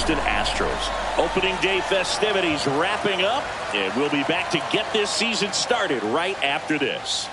Houston Astros. Opening day festivities wrapping up, and we'll be back to get this season started right after this.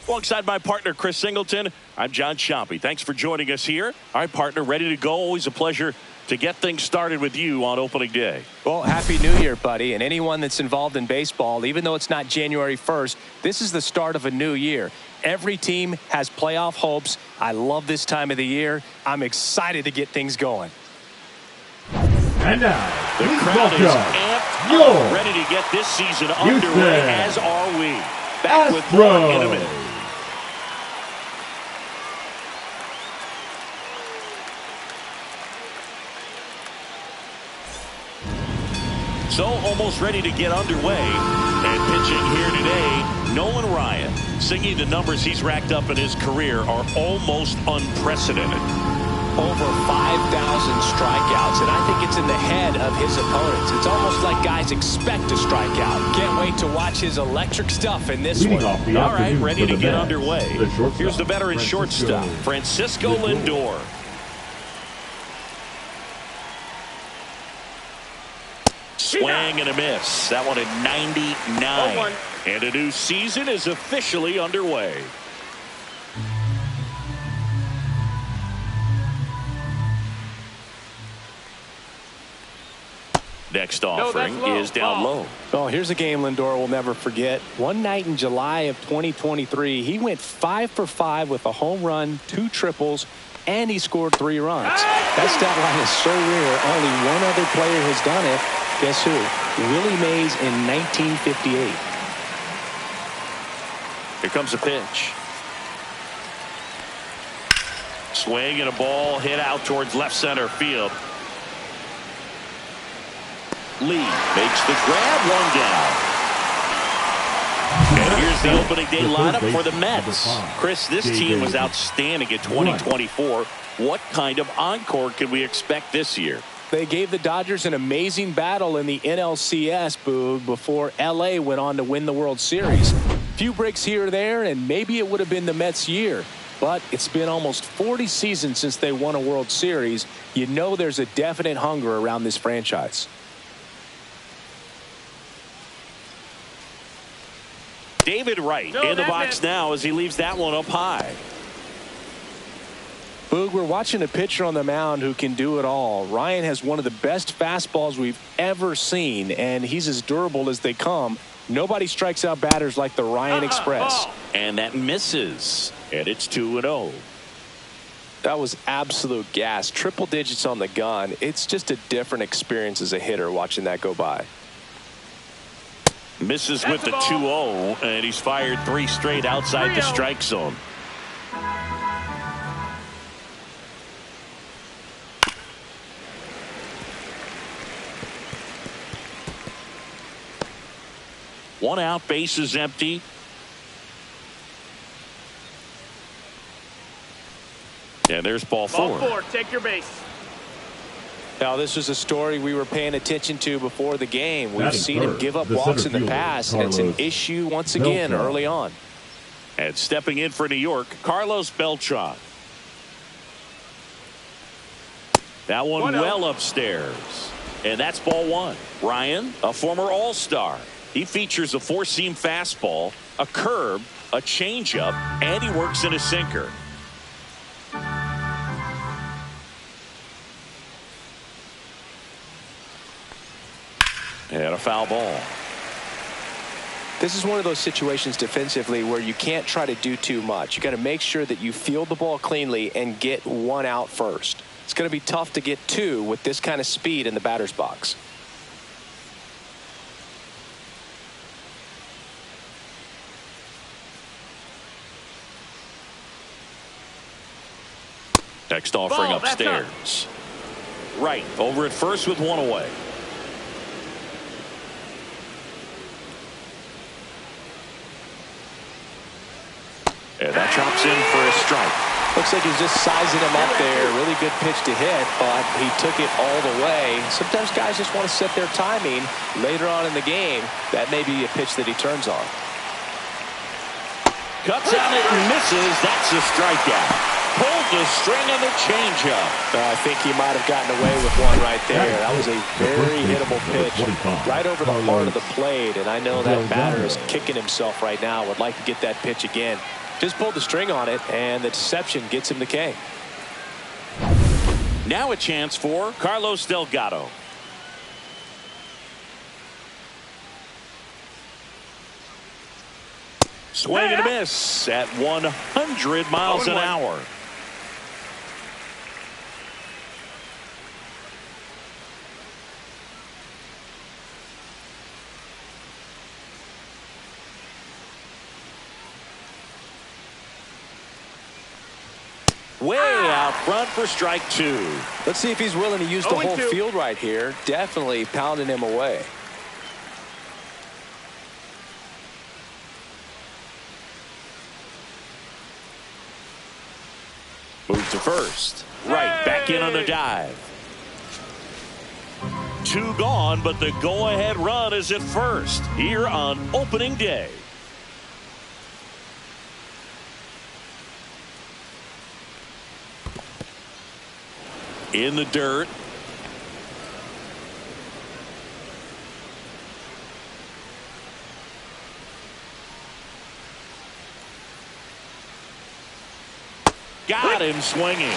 Alongside my partner, Chris Singleton, I'm John Chompy. Thanks for joining us here. All right, partner, ready to go. Always a pleasure to get things started with you on opening day. Well, Happy New Year, buddy. And anyone that's involved in baseball, even though it's not January 1st, this is the start of a new year. Every team has playoff hopes. I love this time of the year. I'm excited to get things going. And now, the crowd is amped up, ready to get this season underway, as are we. Back with more in a minute. So almost ready to get underway. And pitching here today, Nolan Ryan. Singing the numbers he's racked up in his career are almost unprecedented. Over 5,000 strikeouts, and I think it's in the head of his opponents. It's almost like guys expect to strike out. Can't wait to watch his electric stuff in this one. All right, ready to get underway. Here's the veteran shortstop, Francisco Lindor. Swing and a miss. That one at 99. And a new season is officially underway. Next offering is down low. Oh, here's a game Lindor will never forget. One night in July of 2023, he went 5 for 5 with a home run, 2 triples, and he scored 3 runs. That stat line is so rare, only one other player has done it. Guess who? Willie Mays in 1958. Here comes a pitch. Swing and a ball hit out towards left center field. Lee makes the grab, one down. And here's the opening day lineup for the Mets. Chris, this team was outstanding in 2024. What kind of encore can we expect this year? They gave the Dodgers an amazing battle in the NLCS, Boog, before LA went on to win the World Series. Few breaks here or there, and maybe it would have been the Mets' year. But it's been almost 40 seasons since they won a World Series. You know there's a definite hunger around this franchise. David Wright in the box now as he leaves that one up high. Boog, we're watching a pitcher on the mound who can do it all. Ryan has one of the best fastballs we've ever seen, and he's as durable as they come. Nobody strikes out batters like the Ryan Express. And that misses, and it's 2-0. That was absolute gas. Triple digits on the gun. It's just a different experience as a hitter watching that go by. Misses with the 2-0, and he's fired 3 straight outside the strike zone. One out, base is empty. And there's ball 4. Ball 4, take your base. Now, this was a story we were paying attention to before the game. We've seen him give up walks in the past, and it's an issue once again early on. And stepping in for New York, Carlos Beltran. That one well upstairs. And that's ball 1. Ryan, a former All-Star. He features a 4-seam fastball, a curve, a changeup, and he works in a sinker. And a foul ball. This is one of those situations defensively where you can't try to do too much. You got to make sure that you field the ball cleanly and get 1 out first. It's going to be tough to get 2 with this kind of speed in the batter's box. Next offering upstairs. Right over at first with 1 away. And that drops in for a strike. Looks like he's just sizing him up there. Really good pitch to hit, but he took it all the way. Sometimes guys just want to set their timing later on in the game. That may be a pitch that he turns on. Cuts on it and misses. That's a strikeout. Pulled the string on the changeup. I think he might have gotten away with one right there. That was a very hittable pitch right over the heart of the plate, and I know that batter is kicking himself right now. Would like to get that pitch again. Just pulled the string on it, and the deception gets him the K. Now a chance for Carlos Delgado. Swing and a miss at 100 miles an hour. Way out front for strike two. Let's see if he's willing to use the whole field right here. Definitely pounding him away. Move to first. Right, back in on the dive. Two gone, but the go-ahead run is at first here on opening day. In the dirt. Got him swinging.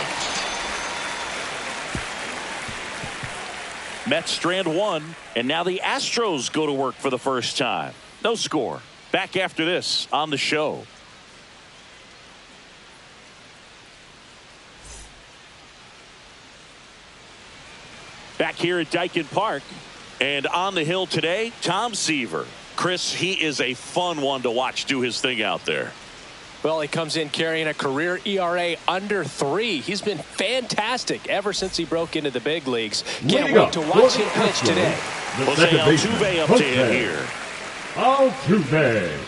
Mets strand one, and now the Astros go to work for the first time. No score. Back after this on the show. Back here at Dyken Park, and on the hill today, Tom Seaver. Chris, he is a fun one to watch do his thing out there. Well, he comes in carrying a career ERA under 3. He's been fantastic ever since he broke into the big leagues. Can't wait to watch him pitch today. Jose Altuve up to him here. Altuve.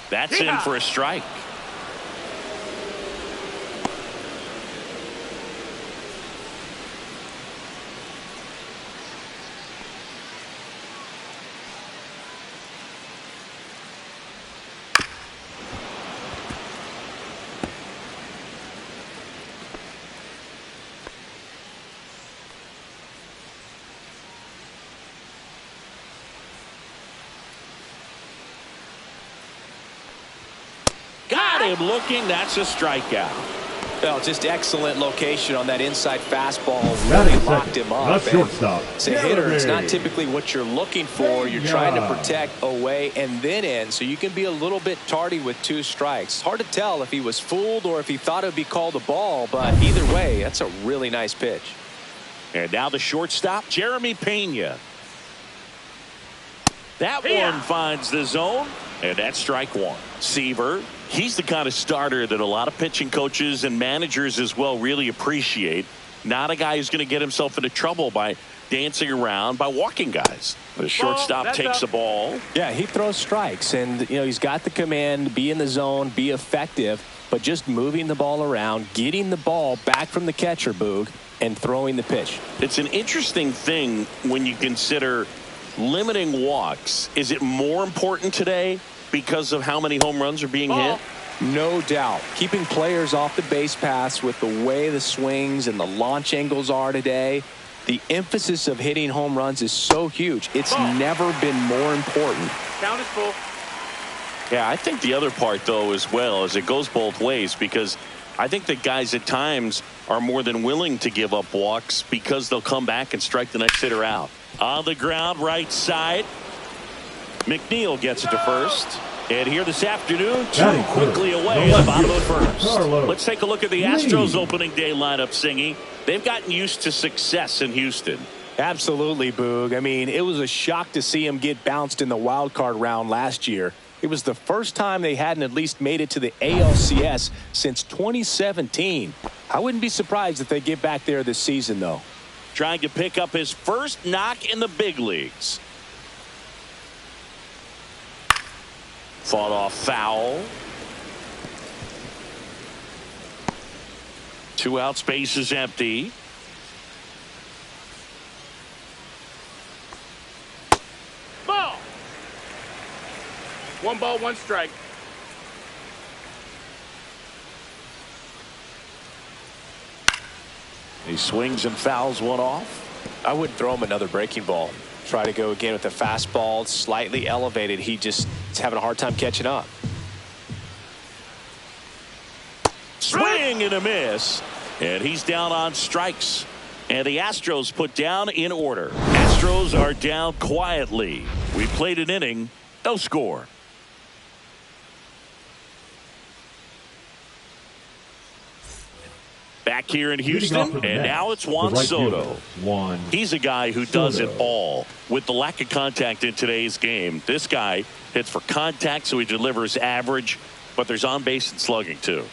That's in for a strike. Him looking, that's a strikeout. Well, just excellent location on that inside fastball. Really locked him up. Shortstop. It's a hitter. It's not typically what you're looking for. You're trying to protect away and then in, so you can be a little bit tardy with 2 strikes. It's hard to tell if he was fooled or if he thought it would be called a ball, but either way, that's a really nice pitch. And now the shortstop, Jeremy Pena. That one finds the zone, and that's strike one. Seaver, he's the kind of starter that a lot of pitching coaches and managers as well really appreciate. Not a guy who's going to get himself into trouble by dancing around, by walking guys. The shortstop takes a ball. Yeah, he throws strikes, and he's got the command, be in the zone, be effective, but just moving the ball around, getting the ball back from the catcher, Boog, and throwing the pitch. It's an interesting thing when you consider limiting walks. Is it more important today because of how many home runs are being hit? No doubt. Keeping players off the base paths with the way the swings and the launch angles are today, the emphasis of hitting home runs is so huge. It's never been more important. Count is full. Yeah, I think the other part, though, as well, is it goes both ways, because I think that guys at times are more than willing to give up walks because they'll come back and strike the next hitter out. On the ground, right side. McNeil gets it to first. And here this afternoon, too quickly away at the bottom of the first. Let's take a look at the Astros opening day lineup, Singy. They've gotten used to success in Houston. Absolutely, Boog. I mean, it was a shock to see him get bounced in the wild card round last year. It was the first time they hadn't at least made it to the ALCS since 2017. I wouldn't be surprised if they get back there this season, though. trying to pick up his first knock in the big leagues. Fought off foul. 2 out, space is empty. Ball. 1 ball, 1 strike. He swings and fouls one off. I wouldn't throw him another breaking ball. Try to go again with the fastball, slightly elevated. He just is having a hard time catching up. Swing and a miss. And he's down on strikes. And the Astros put down in order. Astros are down quietly. We played an inning, no score. Back here in Houston, and now it's Juan Soto. He's a guy who does it all. With the lack of contact in today's game, this guy hits for contact, so he delivers average, but there's on base and slugging too.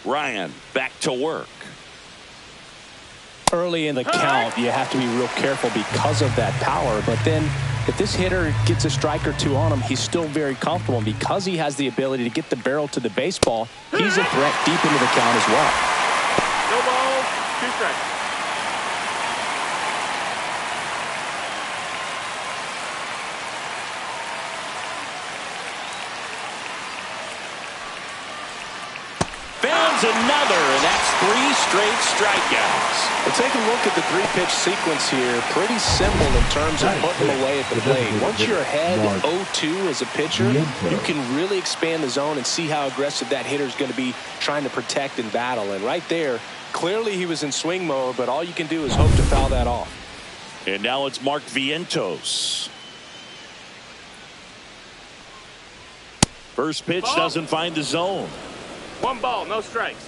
Ryan back to work. Early in the count, you have to be real careful because of that power, but then if this hitter gets a strike or 2 on him, he's still very comfortable. And because he has the ability to get the barrel to the baseball, he's a threat deep into the count as well. No ball, 2 strikes. Founds another, and that's 3 straight strikeouts. Well, take a look at the 3-pitch sequence here. Pretty simple in terms of putting them away at the plate. Once you're ahead 0-2 as a pitcher, you can really expand the zone and see how aggressive that hitter is going to be trying to protect and battle. And right there, clearly he was in swing mode, but all you can do is hope to foul that off. And now it's Mark Vientos. First pitch doesn't find the zone. 1 ball, no strikes.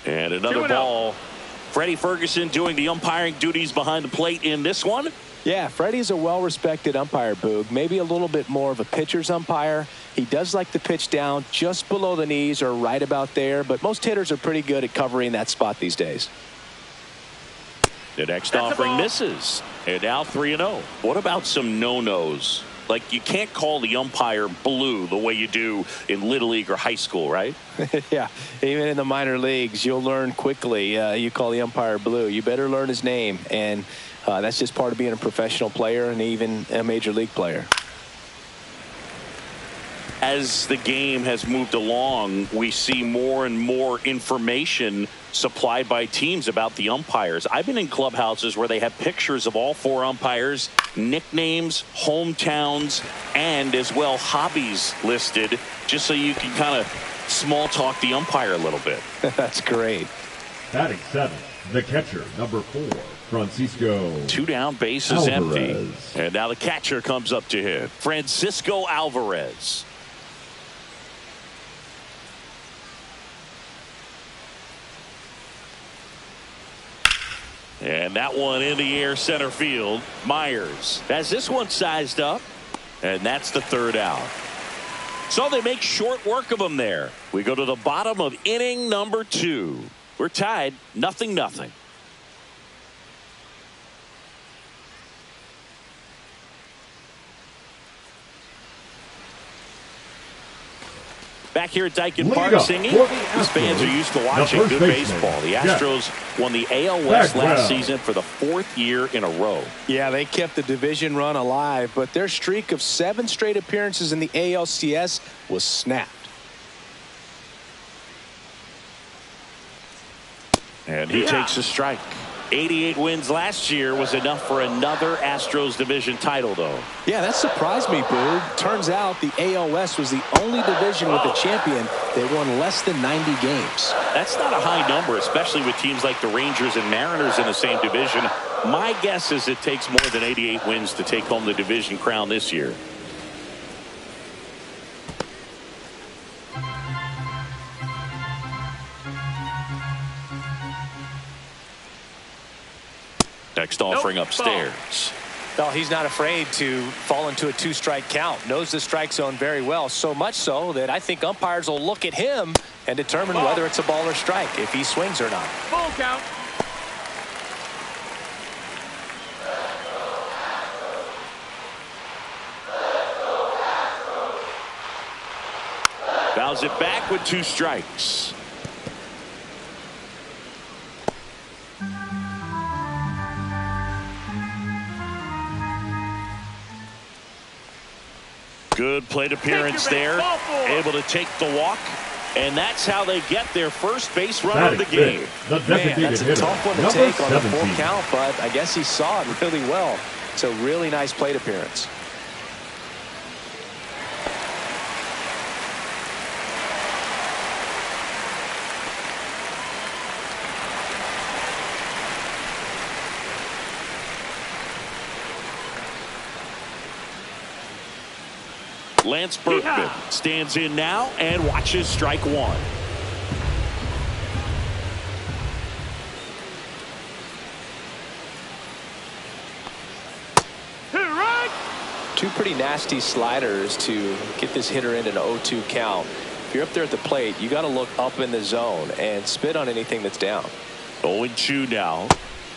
And another ball. Freddie Ferguson doing the umpiring duties behind the plate in this one. Yeah, Freddie's a well-respected umpire, Boog. Maybe a little bit more of a pitcher's umpire. He does like to pitch down just below the knees or right about there, but most hitters are pretty good at covering that spot these days. The next offering misses. And now 3-0. What about some no-nos? Like, you can't call the umpire blue the way you do in Little League or high school, right? Yeah, even in the minor leagues, you'll learn quickly. You call the umpire blue. You better learn his name, and that's just part of being a professional player and even a major league player. As the game has moved along, we see more and more information supplied by teams about the umpires. I've been in clubhouses where they have pictures of all 4 umpires, nicknames, hometowns, and as well hobbies listed, just so you can kind of small talk the umpire a little bit. That's great. Batting 7th, the catcher, number 4, Francisco. 2 down, base is empty. Alvarez. And now the catcher comes up to hit. Francisco Alvarez. And that one in the air center field. Myers has this one sized up. And that's the 3rd out. So they make short work of him there. We go to the bottom of inning number 2. We're tied 0-0. Back here at Daikin Park singing. These fans are used to watching good baseball. The Astros won the AL West last season for the 4th year in a row. Yeah, they kept the division run alive, but their streak of 7 straight appearances in the ALCS was snapped. And he takes a strike. 88 wins last year was enough for another Astros division title, though. Yeah, that surprised me, Boog. Turns out the AL West was the only division with a champion that won less than 90 games. That's not a high number, especially with teams like the Rangers and Mariners in the same division. My guess is it takes more than 88 wins to take home the division crown this year. The Next offering upstairs. Well, he's not afraid to fall into a 2-strike count. Knows the strike zone very well. So much so that I think umpires will look at him and determine whether it's a ball or strike, if he swings or not. Full count. Fouls it back with 2 strikes. Good plate appearance there. Able to take the walk. And that's how they get their first base run of the game. Man, that's a tough one to take on a full count, but I guess he saw it really well. It's a really nice plate appearance. Lance Berkman stands in now and watches strike 1. Two pretty nasty sliders to get this hitter in an 0-2 count. If you're up there at the plate, you got to look up in the zone and spit on anything that's down. 0-2 now.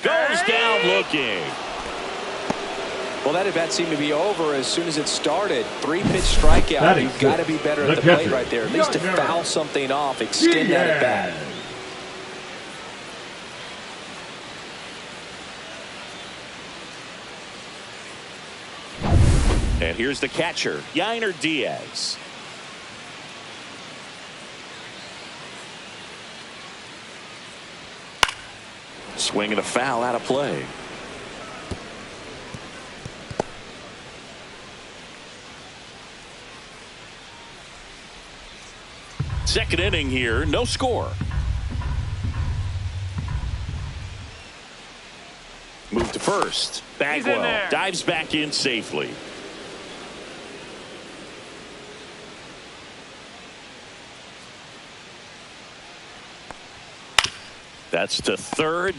Goes down looking. Well, that at-bat seemed to be over as soon as it started. 3-pitch strikeout. You've got to be better at the plate right there. At least to foul something off, extend that at-bat. And here's the catcher, Yainer Diaz. Swinging a foul out of play. Second inning here, no score. Move to first. Bagwell dives back in safely. That's to third.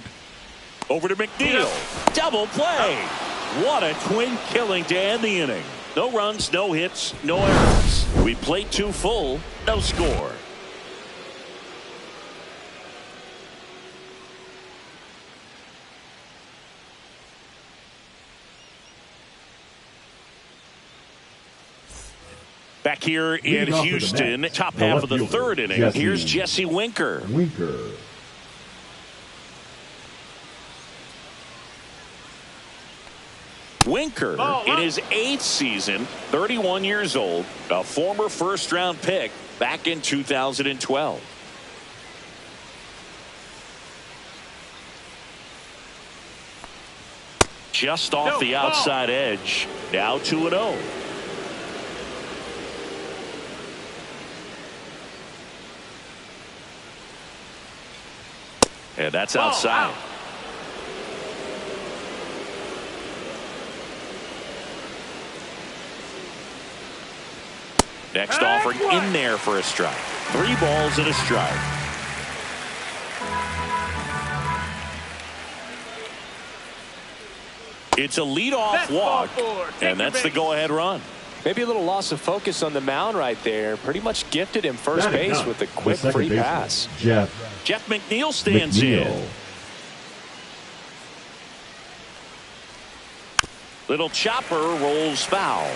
Over to McNeil. Double play. What a twin killing to end the inning. No runs, no hits, no errors. We played 2 full, no score. Back here in Houston, top half of the third inning. Here's Jesse Winker. Winker in his 8th season, 31 years old, a former first-round pick back in 2012. Just off the outside edge. Now 2-0. And that's outside. Next offering in there for a strike. 3 balls and a strike. It's a leadoff walk, and that's the go-ahead run. Maybe a little loss of focus on the mound right there. Pretty much gifted him first base with a quick free pass. Jeff McNeil stands in. Little chopper rolls foul.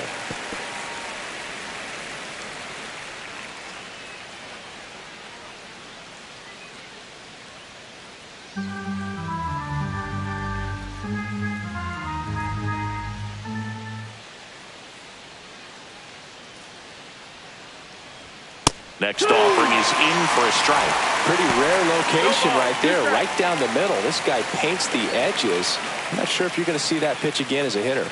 Next offering is in for a strike. Pretty rare location right there, right down the middle. This guy paints the edges. I'm not sure if you're going to see that pitch again as a hitter.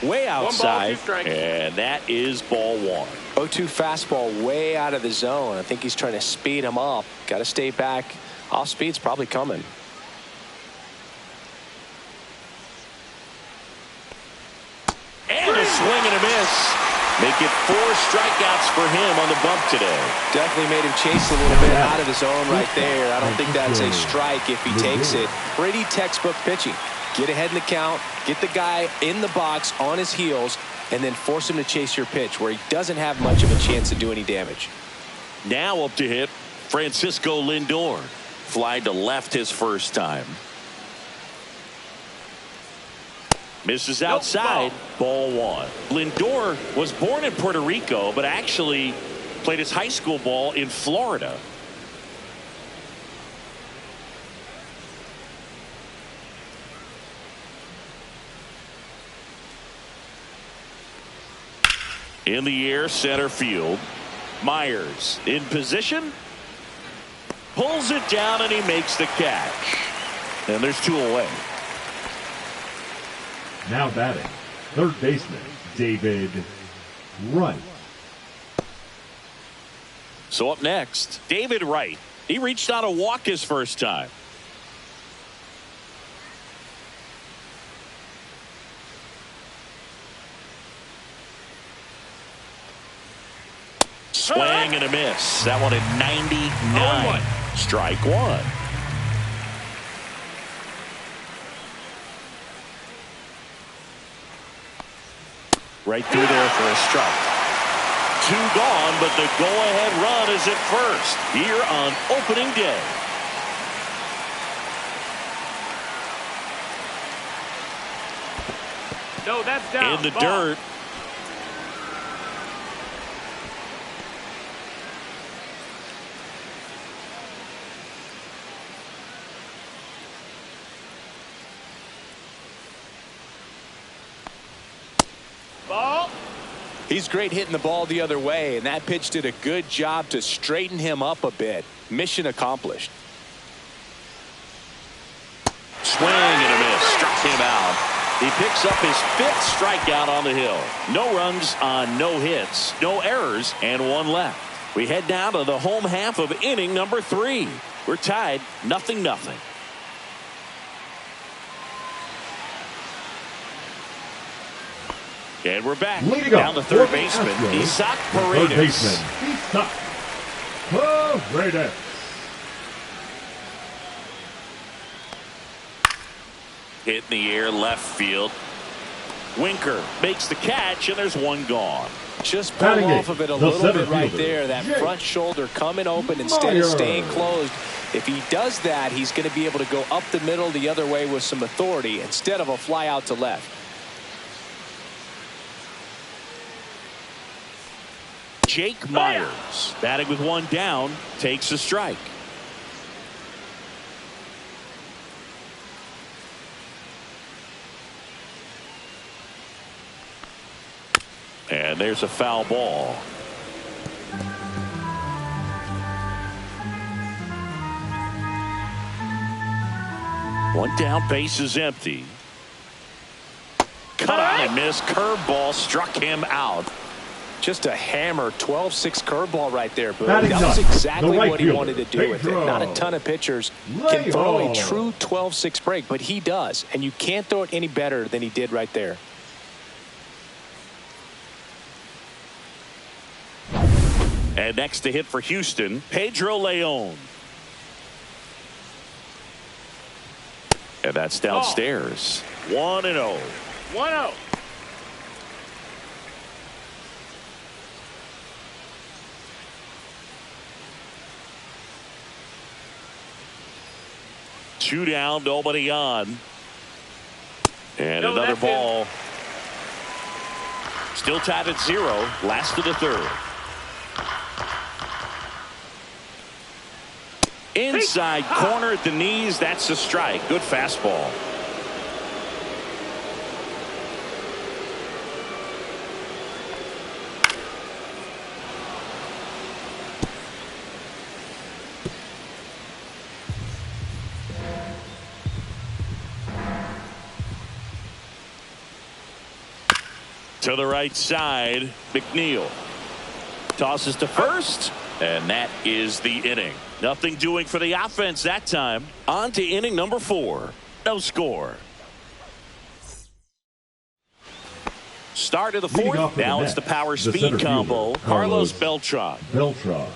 Way outside, and that is ball 1. 0-2 fastball way out of the zone. I think he's trying to speed him up. Got to stay back. Off speed's probably coming. And a swing and a miss. Make it 4 strikeouts for him on the bump today. Definitely made him chase a little bit out of his own right there. I don't think that's a strike if he takes it. Pretty textbook pitching. Get ahead in the count, get the guy in the box on his heels, and then force him to chase your pitch where he doesn't have much of a chance to do any damage. Now up to hit Francisco Lindor. Fly to left his first time. Misses outside. Ball 1. Lindor was born in Puerto Rico, but actually played his high school ball in Florida. In the air, center field. Myers in position. Pulls it down and he makes the catch. And there's 2 away. Now batting, third baseman, David Wright. So up next, David Wright. He reached on a walk his first time. Swing and a miss. That one at 99. Strike 1. Right through there for a strike. 2 gone, but the go-ahead run is at first here on opening day. No, that's down. In the Ball. dirt. Ball. He's great hitting the ball the other way, and that pitch did a good job to straighten him up a bit. Mission accomplished. Swing and a miss. Struck him out. He picks up his 5th strikeout on the hill. No runs on no hits, no errors, and 1 left. We head down to the home half of inning number 3. We're tied 0-0. And we're back. Leading down up to third for the baseman, Astros, Isaac third Paredes. baseman, Isaac Paredes. Hit in the air, left field. Winker makes the catch, and there's 1 gone. Just pull Batting off eighth, of it a the little center bit right fielder, there. That Jake front shoulder coming open instead of Myers. staying closed. If he does that, he's going to be able to go up the middle the other way with some authority instead of a fly out to left. Jake Myers, batting with 1 down, takes a strike. And there's a foul ball. One down, base is empty. Cut on and miss. Curveball struck him out. Just a hammer 12-6 curveball right there, Boo. Batting That was ninth, exactly the right what he fielder, wanted to do with it. Pedro. Not a ton of pitchers can throw a Leo. true 12-6 break, but he does. And you can't throw it any better than he did right there. And next to hit for Houston, Pedro Leon. And that's downstairs. 1-0. 1-0. Two down, nobody on. And No, another that's ball. Still tied at 0. Last of the 3rd. Inside corner at the knees. That's a strike. Good fastball. To the right side, McNeil tosses to first, and that is the inning. Nothing doing for the offense that time. On to inning number 4. No score. Start of the Leading off fourth. for the Now it's the Mets, power the speed center combo. fielder, Carlos Beltran. Beltran.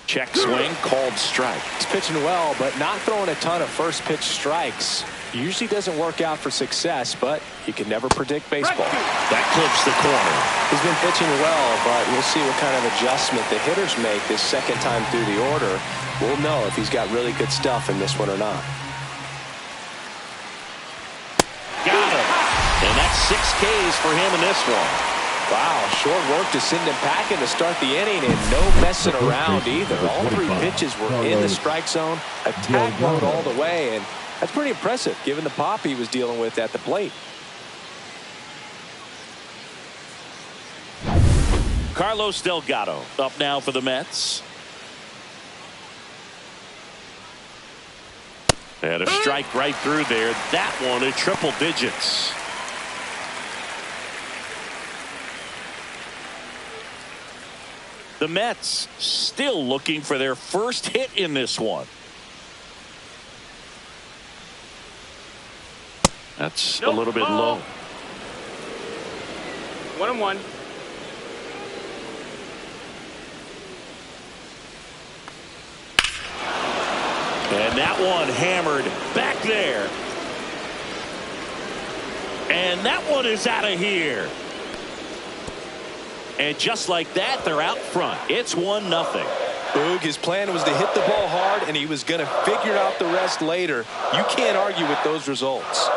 Check swing, called strike. He's pitching well, but not throwing a ton of first pitch strikes. Usually doesn't work out for success, but you can never predict baseball. That clips the corner. He's been pitching well, but we'll see what kind of adjustment the hitters make this second time through the order. We'll know if he's got really good stuff in this one or not. Got him. And that's 6 Ks for him in this one. Wow, short work to send him packing to start the inning, and no messing around either. All 3 pitches were in the strike zone, attack mode all the way, and that's pretty impressive given the pop he was dealing with at the plate. Carlos Delgado up now for the Mets. And a strike right through there. That one at triple digits. The Mets still looking for their first hit in this one. That's a little bit low. 1-1. And that one hammered back there. And that one is out of here. And just like that, they're out front. It's 1-0. Boog, his plan was to hit the ball hard, and he was going to figure out the rest later. You can't argue with those results.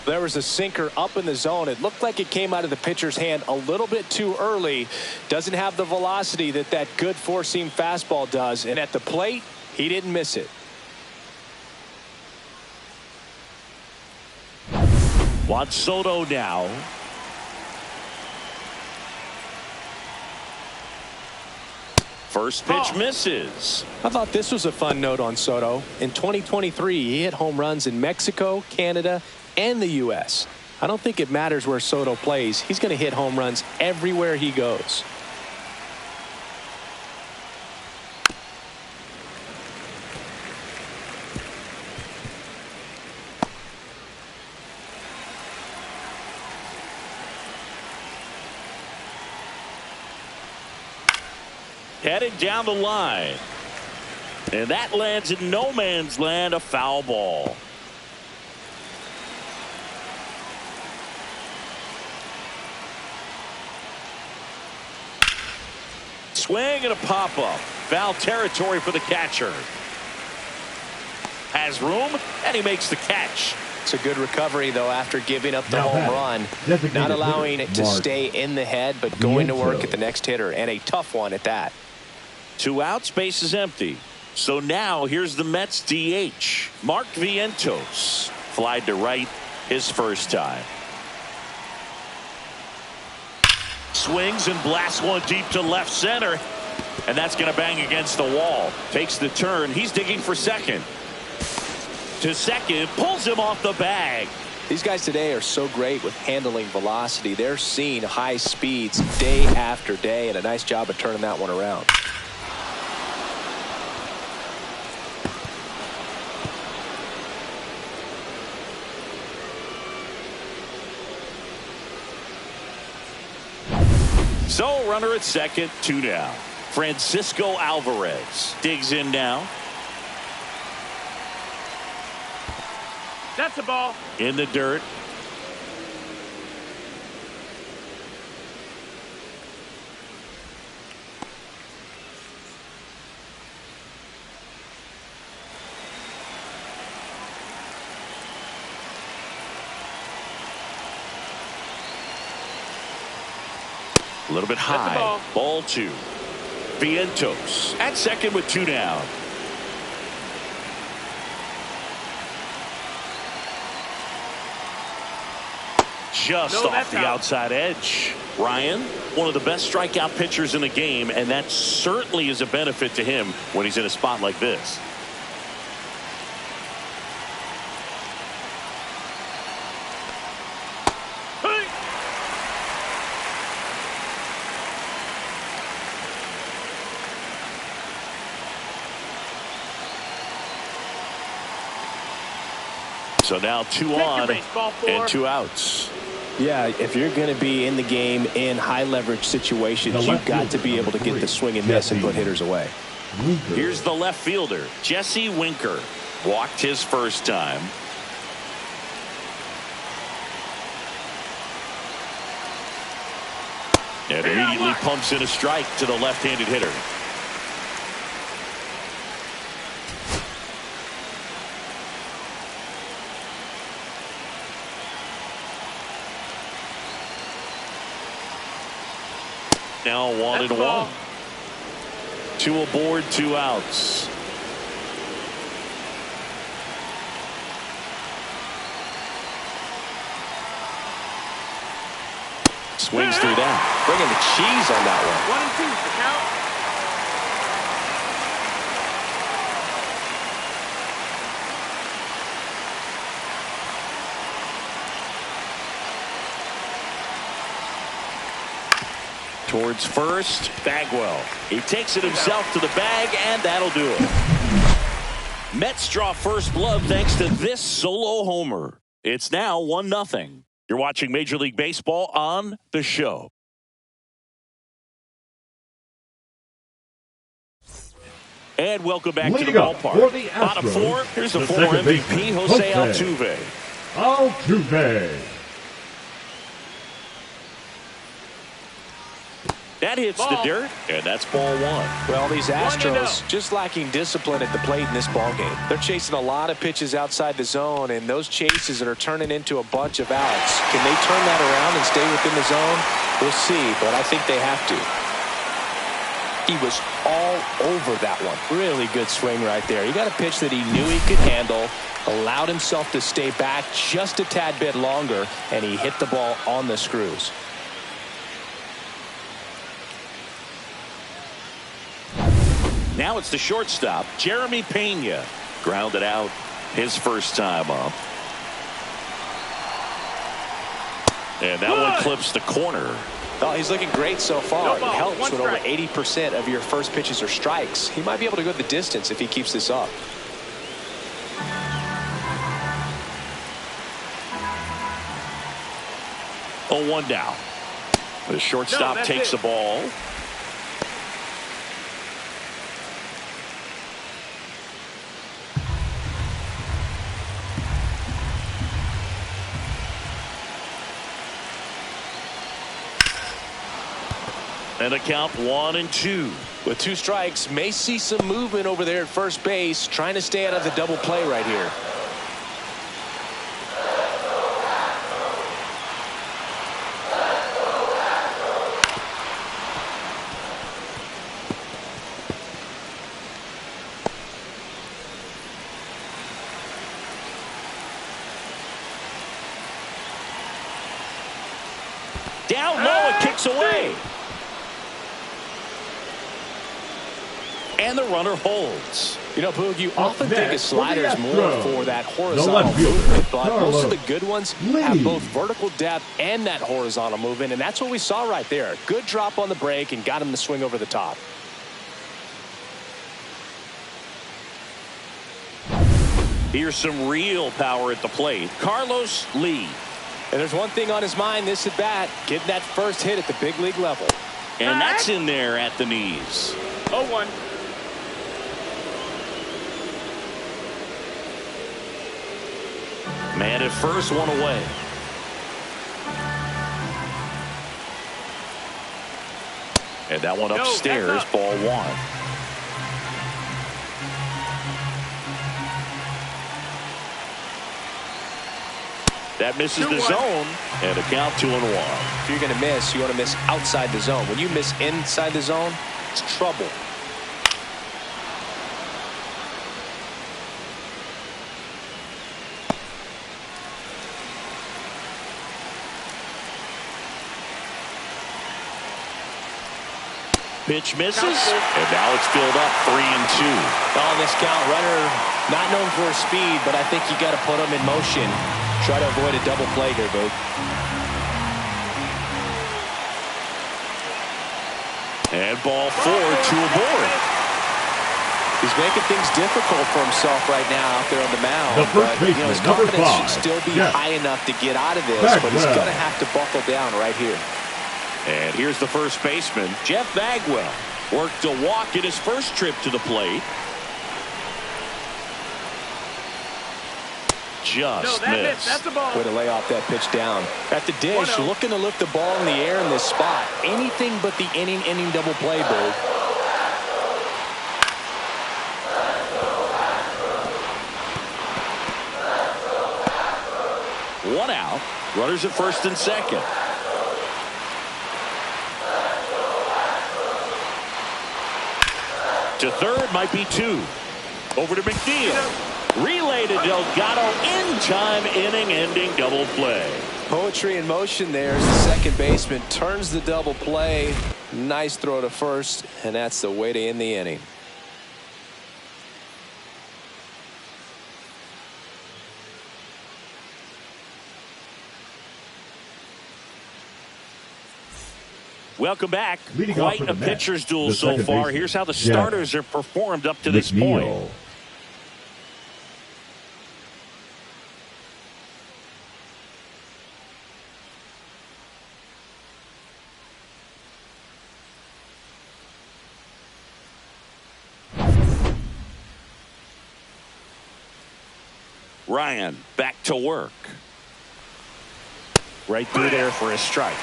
There was a sinker up in the zone. It looked like it came out of the pitcher's hand a little bit too early. Doesn't have the velocity that good four-seam fastball does. And at the plate, he didn't miss it. Juan Soto now. First pitch misses. I thought this was a fun note on Soto. In 2023, he hit home runs in Mexico, Canada, and the U.S. I don't think it matters where Soto plays. He's going to hit home runs everywhere he goes. Headed down the line. And that lands in no man's land, a foul ball. Swing and a pop-up. Foul territory for the catcher. Has room, and he makes the catch. It's a good recovery, though, after giving up the Now home batting, run. Not allowing it to Mark stay in the head, but going to work Vientos. at the next hitter, and a tough one at that. 2 outs, base is empty. So now here's the Mets DH. Mark Vientos. Flied to right his first time. Swings and blasts one deep to left center. And that's going to bang against the wall. Takes the turn. He's digging for second. To second. Pulls him off the bag. These guys today are so great with handling velocity. They're seeing high speeds day after day, and a nice job of turning that one around. So runner at second, 2 down. Francisco Alvarez digs in now. That's a ball. In the dirt. A little bit high. Ball 2. Vientos at second with 2 down. Just off the outside edge. Ryan, one of the best strikeout pitchers in the game, and that certainly is a benefit to him when he's in a spot like this. So now 2 Take your on baseball, and 2 outs. Yeah, if you're going to be in the game in high leverage situations, you've got to be able to get the swing and miss and put hitters away. Here's the left fielder, Jesse Winker. Walked his first time. And immediately pumps in a strike to the left-handed hitter. Now 1-1. 2 aboard, 2 outs. Swings through that. Bringing the cheese on that one. 1 and 2, the count. Towards first, Bagwell. He takes it himself to the bag, and that'll do it. Mets draw first blood thanks to this solo homer. It's now 1-0. You're watching Major League Baseball on The Show. And welcome back to the ballpark. For the Bottom Astros, 4, here's the the former second MVP, baseman, Jose Jose Altuve. Altuve. That hits the dirt, and that's ball 1. Well, these Astros just lacking discipline at the plate in this ball game. They're chasing a lot of pitches outside the zone, and those chases are turning into a bunch of outs. Can they turn that around and stay within the zone? We'll see, but I think they have to. He was all over that one. Really good swing right there. He got a pitch that he knew he could handle, allowed himself to stay back just a tad bit longer, and he hit the ball on the screws. Now it's the shortstop, Jeremy Pena. Grounded out his first time up. And that one clips the corner. Oh, he's looking great so far. No ball, It helps 1 when over strike. 80% of your first pitches are strikes. He might be able to go the distance if he keeps this up. Oh, 1 down. The shortstop that's takes it. the ball. And a count 1-2. With 2 strikes, may see some movement over there at first base, trying to stay out of the double play right here. Down low, it kicks away. And the runner holds. You know, Boog, you often think a next, slider is for the more Astros, for that the horizontal left fielder, movement, but Carlos most of the good ones have both vertical depth and that horizontal movement, and that's what we saw right there. Good drop on the break and got him to swing over the top. Here's some real power at the plate. Carlos Lee. And there's one thing on his mind this at bat, getting that first hit at the big league level. And that's in there at the knees. 0-1. Man at first, 1 away. And that one upstairs, ball 1. That misses the zone, and a count 2-1. If you're going to miss, you want to miss outside the zone. When you miss inside the zone, it's trouble. Pitch misses, and now it's filled up 3-2. On this count, runner not known for his speed, but I think you got to put him in motion. Try to avoid a double play here, Boog. And ball 4, 2 aboard. He's making things difficult for himself right now out there on the mound. The first baseman, his number confidence 5, should still be Jeff high enough to get out of this, Bagwell. but he's going to have to buckle down right here. And here's the first baseman, Jeff Bagwell. Worked a walk in his first trip to the plate. Just missed. That's a ball. Way to lay off that pitch down. At the dish, 1-0. looking to lift the ball in the air in this spot. Anything but the inning double play, Boo. One out. Runners at first and second. To third might be 2. Over to McNeil. Relay to Delgado in time, inning-ending double play. Poetry in motion there as the second baseman turns the double play. Nice throw to first, and that's the way to end the inning. Welcome back. Leading off Quite for a the Mets, pitcher's duel the so second far. baseman, Here's how the Jeff starters have performed up to this McNeil. point. Ryan back to work. Right through there for a strike.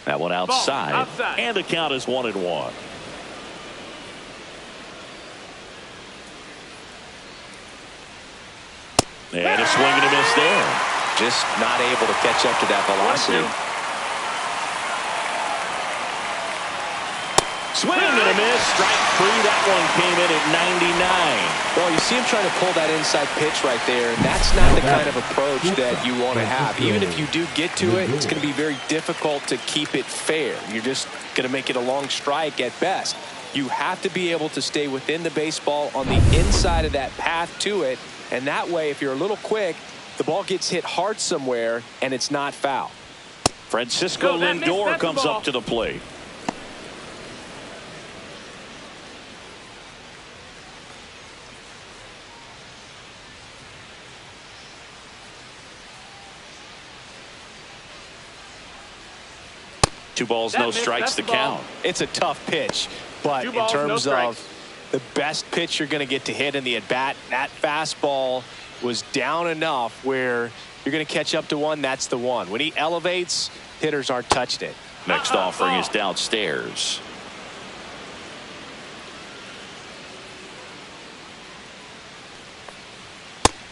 That one outside. And the count is 1-1. And a swing and a miss there. Just not able to catch up to that velocity. Swing and a miss. Strike 3. That one came in at 99. Well, you see him trying to pull that inside pitch right there, and that's not the kind of approach that you want to have. Even if you do get to it, it's going to be very difficult to keep it fair. You're just going to make it a long strike at best. You have to be able to stay within the baseball on the inside of that path to it, and that way, if you're a little quick, the ball gets hit hard somewhere, and it's not foul. Francisco Lindor comes up to the plate. Two balls, no strikes to count. It's a tough pitch, but in terms of the best pitch you're going to get to hit in the at-bat, that fastball was down enough where you're going to catch up to one. That's the one. When he elevates, hitters aren't touching it. Next offering is downstairs.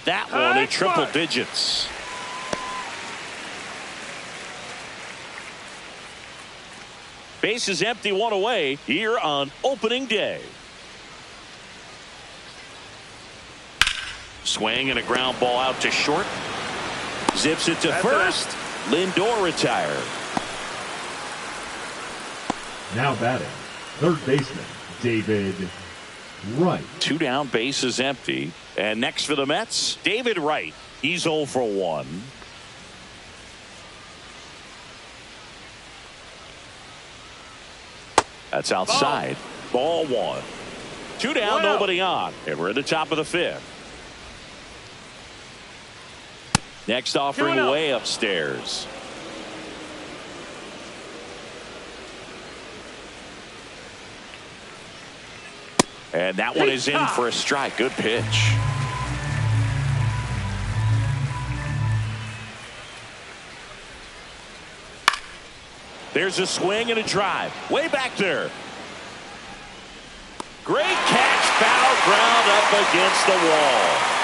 That one in triple digits. Base is empty, one away here on opening day. Swing and a ground ball out to short. Zips it to first. Lindor retired. Now batting, third baseman, David Wright. 2 down, base is empty. And next for the Mets, David Wright. He's 0 for 1. That's outside. Ball 1. 2 down, nobody on. And we're at the top of the 5th. Next offering way upstairs. And that one is in for a strike. Good pitch. There's a swing and a drive. Way back there. Great catch. Foul ground up against the wall.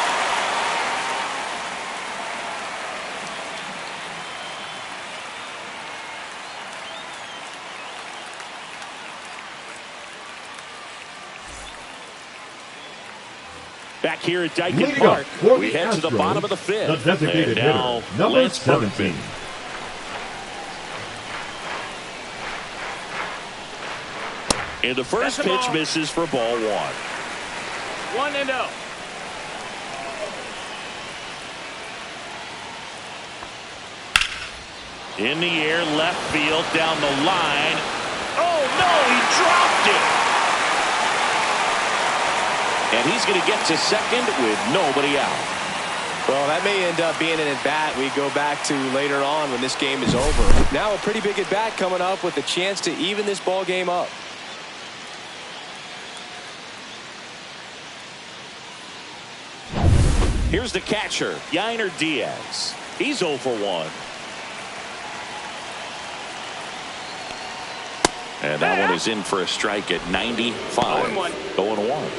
Back here at Dyken Park, we head to the bottom of the 5th. The designated hitter, number 17. And the first pitch misses for ball 1. 1-0. In the air, left field, down the line. Oh, no, he dropped it. And he's going to get to second with nobody out. Well, that may end up being an at-bat we go back to later on when this game is over. Now a pretty big at-bat coming up with a chance to even this ball game up. Here's the catcher, Yainer Diaz. He's 0 for 1. And that one is in for a strike at 95. 0-1. 0-1.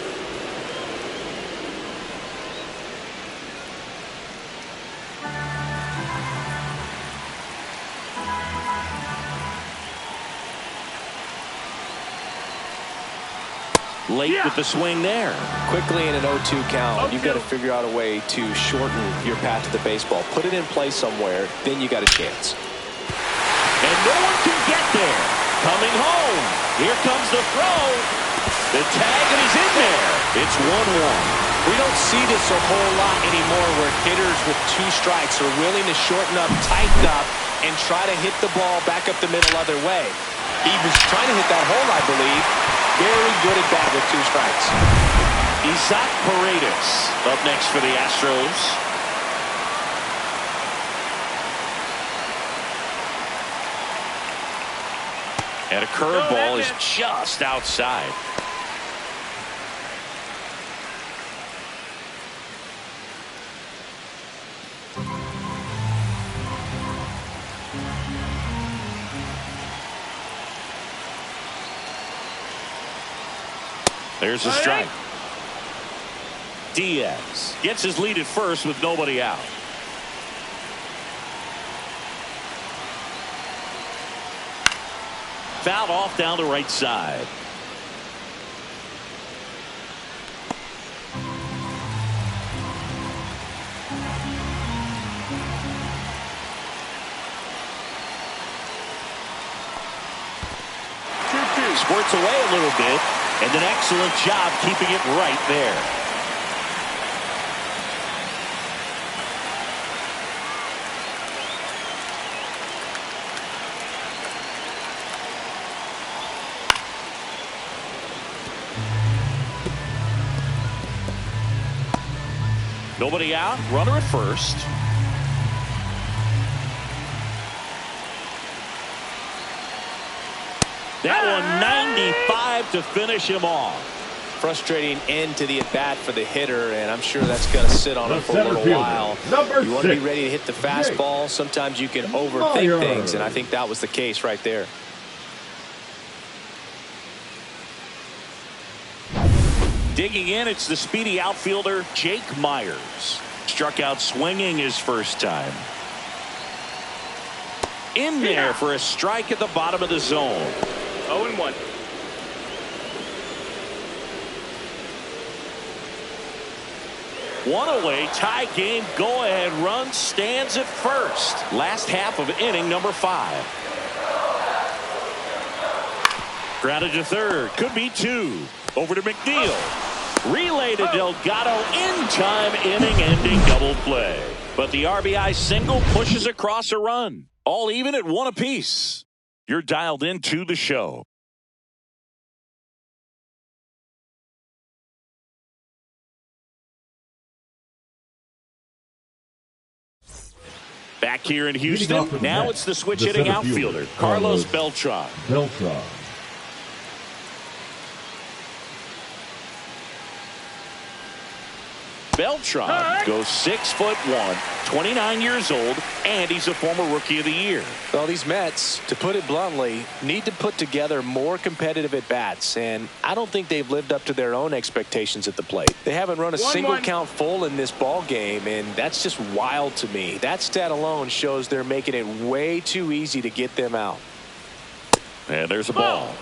Late with the swing there. Quickly in an 0-2 count, you've got to figure out a way to shorten your path to the baseball. Put it in play somewhere, then you got a chance. And no one can get there. Coming home. Here comes the throw. The tag, and he's in there. It's 1-1. We don't see this a whole lot anymore where hitters with 2 strikes are willing to shorten up, tighten up, and try to hit the ball back up the middle other way. He was trying to hit that hole, I believe. Very good at bat with 2 strikes. Isaac Paredes up next for the Astros. And a curveball is just outside. There's a strike. Diaz gets his lead at first with nobody out. Fouled off down the right side. Squirts away a little bit. And an excellent job keeping it right there. Nobody out. Runner at first. That one 95 to finish him off. Frustrating end to the at-bat for the hitter, and I'm sure that's going to sit on him for a little while. You want to be ready to hit the fastball. Sometimes you can overthink things, and I think that was the case right there. Digging in, it's the speedy outfielder Jake Myers. Struck out swinging his first time. In there for a strike at the bottom of the zone. 0-1. One away, tie game, go ahead run stands at first. Last half of inning number 5. Grounded to third, could be 2. Over to McNeil. Relay to Delgado in time, inning-ending double play. But the RBI single pushes across a run. All even at 1 apiece. You're dialed into the show. Back here in Houston, now it's the switch hitting outfielder, Carlos Beltran. Beltran goes 6'1", 29 years old, and he's a former Rookie of the Year. Well, these Mets, to put it bluntly, need to put together more competitive at-bats, and I don't think they've lived up to their own expectations at the plate. They haven't run a single count full in this ball game, and that's just wild to me. That stat alone shows they're making it way too easy to get them out. And there's a ball.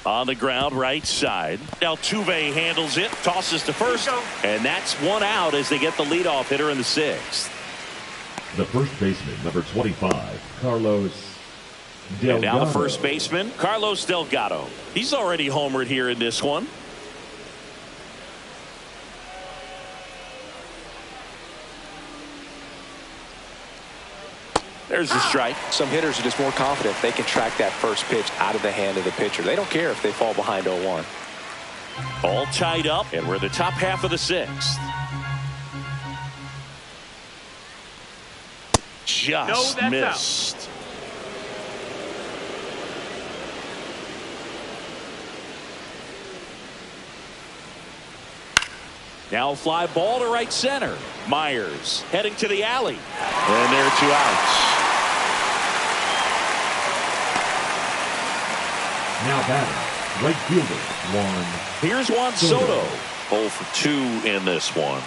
On the ground, right side. Altuve handles it, tosses to first, and that's 1 out as they get the leadoff hitter in the 6th. The first baseman, number 25, Carlos Delgado. And now the first baseman, Carlos Delgado. He's already homered here in this one. There's the strike. Some hitters are just more confident if they can track that first pitch out of the hand of the pitcher. They don't care if they fall behind 0-1. All tied up, and we're the top half of the sixth. Just missed. Out. Now a fly ball to right center. Myers heading to the alley. And there are 2 outs. Now batting, right fielder, Juan. Here's Juan Soto. 0 for 2 in this one.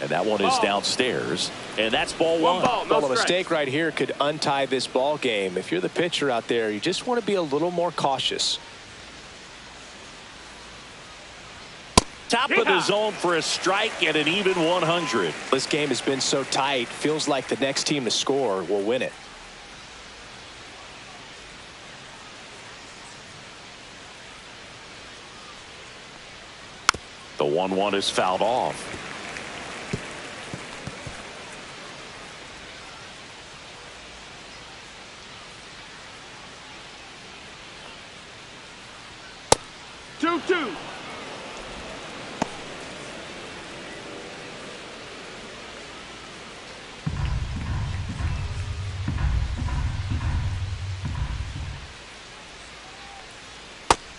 And that one is downstairs. And that's ball 1. Well, a mistake right here could untie this ball game. If you're the pitcher out there, you just want to be a little more cautious. Top of the zone for a strike and an even 100. This game has been so tight. Feels like the next team to score will win it. The 1-1 is fouled off. Two.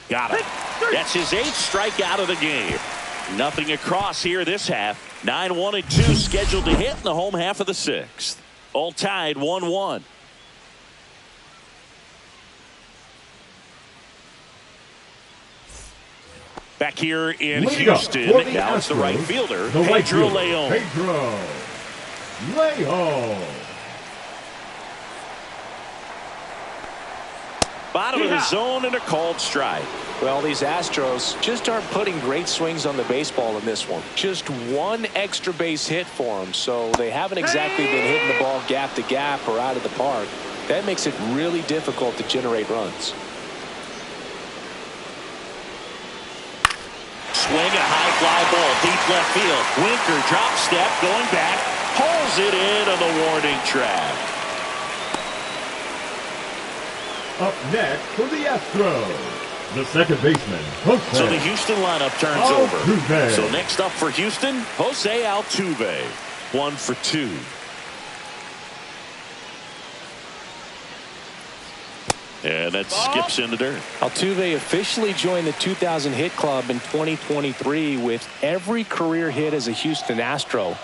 Got it. That's his 8th strikeout of the game. Nothing across here this half. 9-1 and 2 scheduled to hit in the home half of the 6th. All tied 1-1. Back here in Houston, now it's the right fielder, Pedro Leon. Pedro Leon. Bottom of the zone and a called strike. Well, these Astros just aren't putting great swings on the baseball in this one. Just one extra base hit for them, so they haven't exactly been hitting the ball gap to gap or out of the park. That makes it really difficult to generate runs. Swing, a high fly ball, deep left field. Winker drop step, going back, pulls it in on the warning track. Up next for the Astros, the second baseman, Jose. So the Houston lineup turns Altuve. over. So next up for Houston, Jose Altuve. 1 for 2. And that skips in the dirt. Altuve officially joined the 2,000 hit club in 2023 with every career hit as a Houston Astro.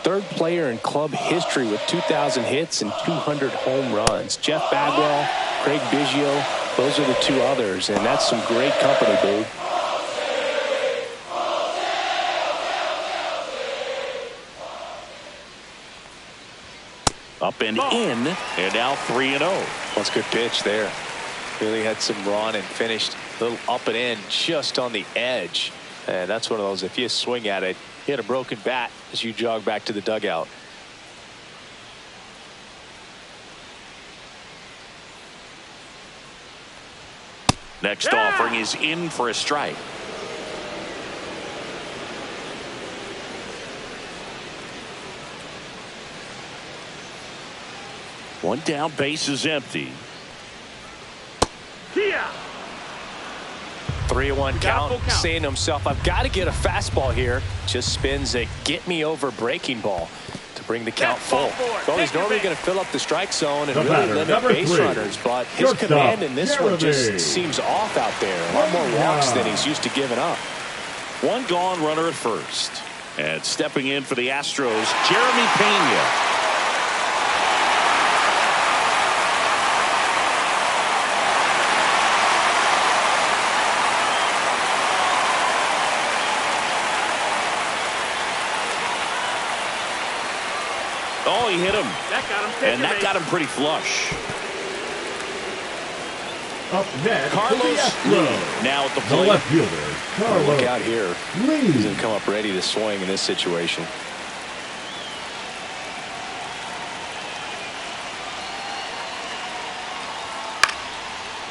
3rd player in club history with 2,000 hits and 200 home runs. Jeff Bagwell, Craig Biggio, those are the 2 others, and that's some great company, dude. Up and in, and now 3-0. That's a good pitch there. Really had some run and finished a little up and in just on the edge. And that's one of those, if you swing at it, you had a broken bat as you jog back to the dugout. Next offering is in for a strike. One down, base is empty. 3-1 count, saying to himself, I've got to get a fastball here. Just spins a get me over breaking ball to bring the count full. Well, he's normally going to fill up the strike zone and really limit base runners, but his command in this one just seems off out there. A lot more walks than he's used to giving up. 1 gone, runner at first. And stepping in for the Astros, Jeremy Pena. Oh, he hit him. That got him pretty flush. Up next, Carlos Lee now at the plate. The left fielder, Carlos. Look out here. He's going to come up ready to swing in this situation.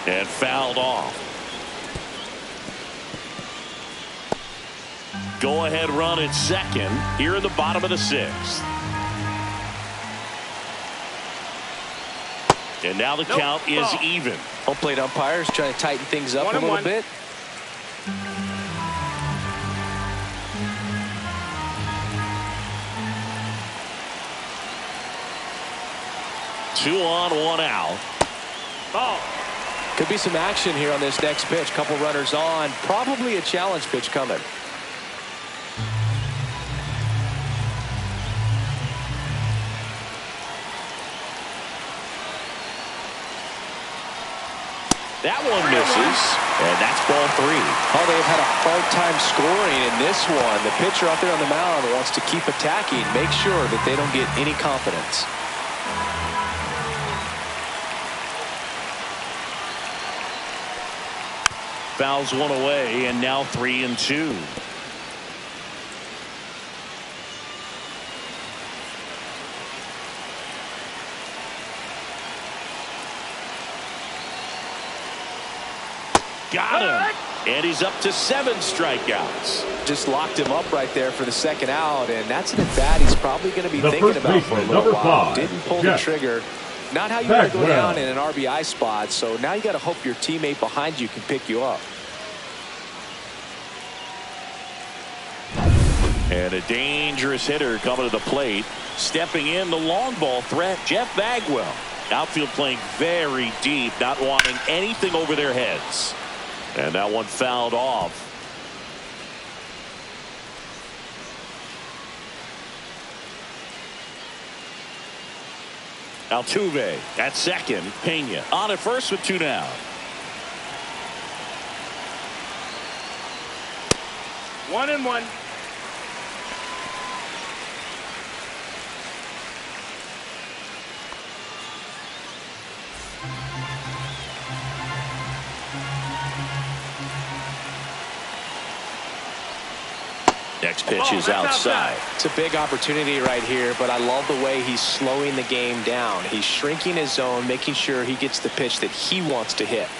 And fouled off. Go-ahead run at second here in the bottom of the sixth. And now the count is even. Home plate umpires trying to tighten things up a little bit. Two on, one out. Ball. Could be some action here on this next pitch. Couple runners on. Probably a challenge pitch coming. That one misses, and that's ball three. Oh, they've had a hard time scoring in this one. The pitcher out there on the mound wants to keep attacking, make sure that they don't get any confidence. Fouls one away, and now 3-2. Got him. And he's up to 7 strikeouts. Just locked him up right there for the second out, and that's an at-bat he's probably going to be thinking about for a little while. Didn't pull the trigger. Not how you want to go down in an RBI spot, so now you got to hope your teammate behind you can pick you up. And a dangerous hitter coming to the plate. Stepping in, the long ball threat, Jeff Bagwell. Outfield playing very deep, not wanting anything over their heads. And that one fouled off. Altuve at second. Pena on at first with 2 down. One and one. Next pitch is outside. It's a big opportunity right here, but I love the way he's slowing the game down. He's shrinking his zone, making sure he gets the pitch that he wants to hit.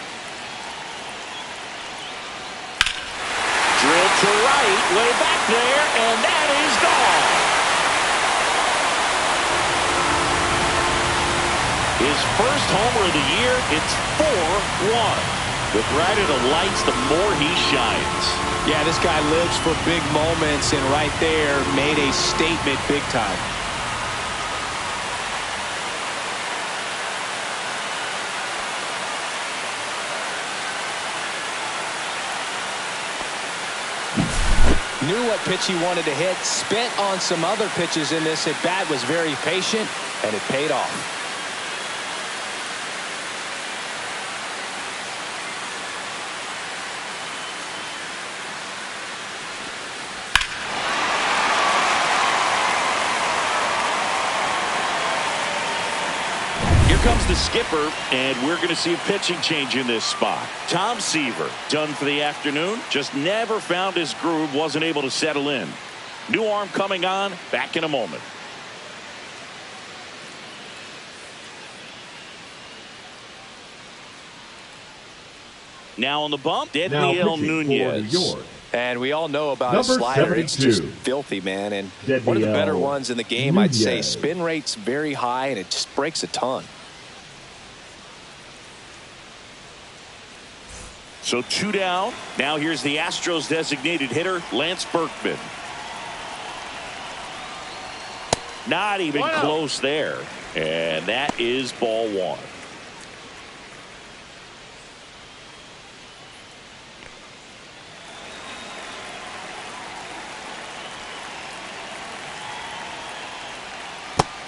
Drilled to right, way back there, and that is gone. His first homer of the year, it's 4-1. The brighter the lights, the more he shines. Yeah, this guy lives for big moments, and right there made a statement big time. Knew what pitch he wanted to hit, spent on some other pitches in this at bat, was very patient, and it paid off. Comes the skipper, and we're going to see a pitching change in this spot. Tom Seaver done for the afternoon. Just never found his groove, wasn't able to settle in. New arm coming on, back in a moment. Now on the bump, Dedniel Nunez. And we all know about his slider. It's just filthy, man. And one of the better ones in the game, I'd say. Spin rate's very high, and it just breaks a ton. So 2 down. Now here's the Astros designated hitter, Lance Berkman. Not even close there. And that is ball 1.